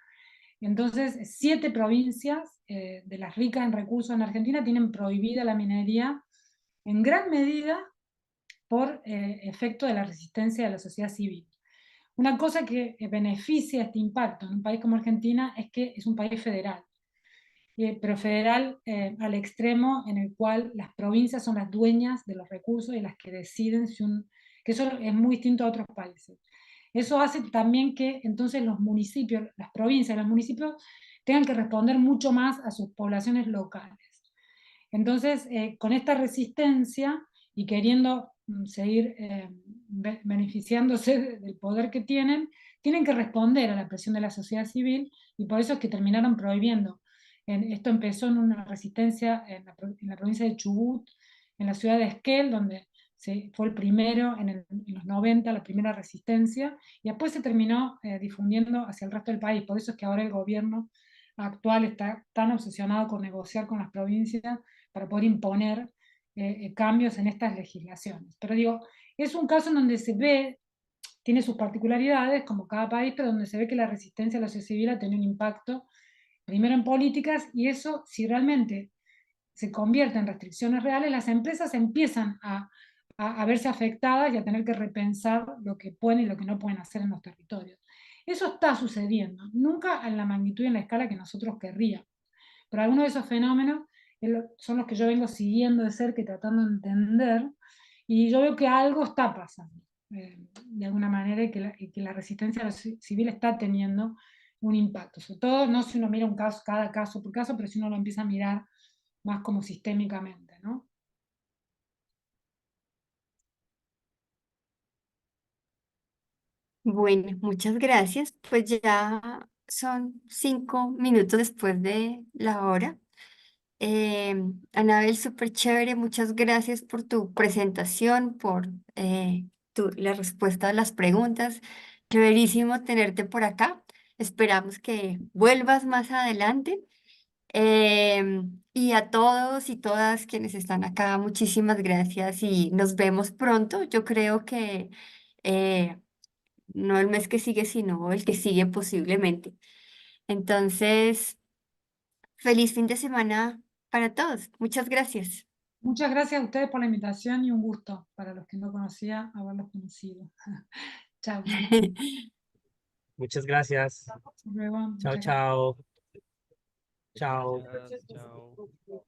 Entonces, 7 provincias de las ricas en recursos en Argentina tienen prohibida la minería en gran medida por efecto de la resistencia de la sociedad civil. Una cosa que beneficia este impacto en un país como Argentina es que es un país federal, pero federal al extremo en el cual las provincias son las dueñas de los recursos y las que deciden que eso es muy distinto a otros países. Eso hace también que entonces los municipios, las provincias, los municipios tengan que responder mucho más a sus poblaciones locales. Entonces, con esta resistencia y queriendo seguir beneficiándose del poder que tienen que responder a la presión de la sociedad civil y por eso es que terminaron prohibiendo. Esto empezó en una resistencia en la provincia de Chubut, en la ciudad de Esquel, donde fue el primero en los 90, la primera resistencia, y después se terminó difundiendo hacia el resto del país. Por eso es que ahora el gobierno actual está tan obsesionado con negociar con las provincias para poder imponer cambios en estas legislaciones. Pero digo, es un caso en donde se ve, tiene sus particularidades, como cada país, pero donde se ve que la resistencia a la sociedad civil ha tenido un impacto, primero en políticas, y eso, si realmente se convierte en restricciones reales, las empresas empiezan a verse afectadas y a tener que repensar lo que pueden y lo que no pueden hacer en los territorios. Eso está sucediendo, nunca en la magnitud y en la escala que nosotros querríamos, pero algunos de esos fenómenos son los que yo vengo siguiendo de cerca y tratando de entender, y yo veo que algo está pasando, de alguna manera, y que la resistencia civil está teniendo un impacto, sobre todo no si uno mira un caso, cada caso por caso, pero si uno lo empieza a mirar más como sistémicamente, ¿no? Bueno, muchas gracias. Pues ya son 5 minutos después de la hora. Anabel, súper chévere. Muchas gracias por tu presentación, por la respuesta a las preguntas. Chéverísimo tenerte por acá. Esperamos que vuelvas más adelante. Y a todos y todas quienes están acá, muchísimas gracias y nos vemos pronto. Yo creo que eh, no el mes que sigue, sino el que sigue posiblemente. Entonces, feliz fin de semana para todos. Muchas gracias. Muchas gracias a ustedes por la invitación y un gusto para los que no conocía haberlos conocido. Chao, chao. Muchas gracias. Hasta luego. Chao, Muchas gracias. chao. Chao. Gracias, chao.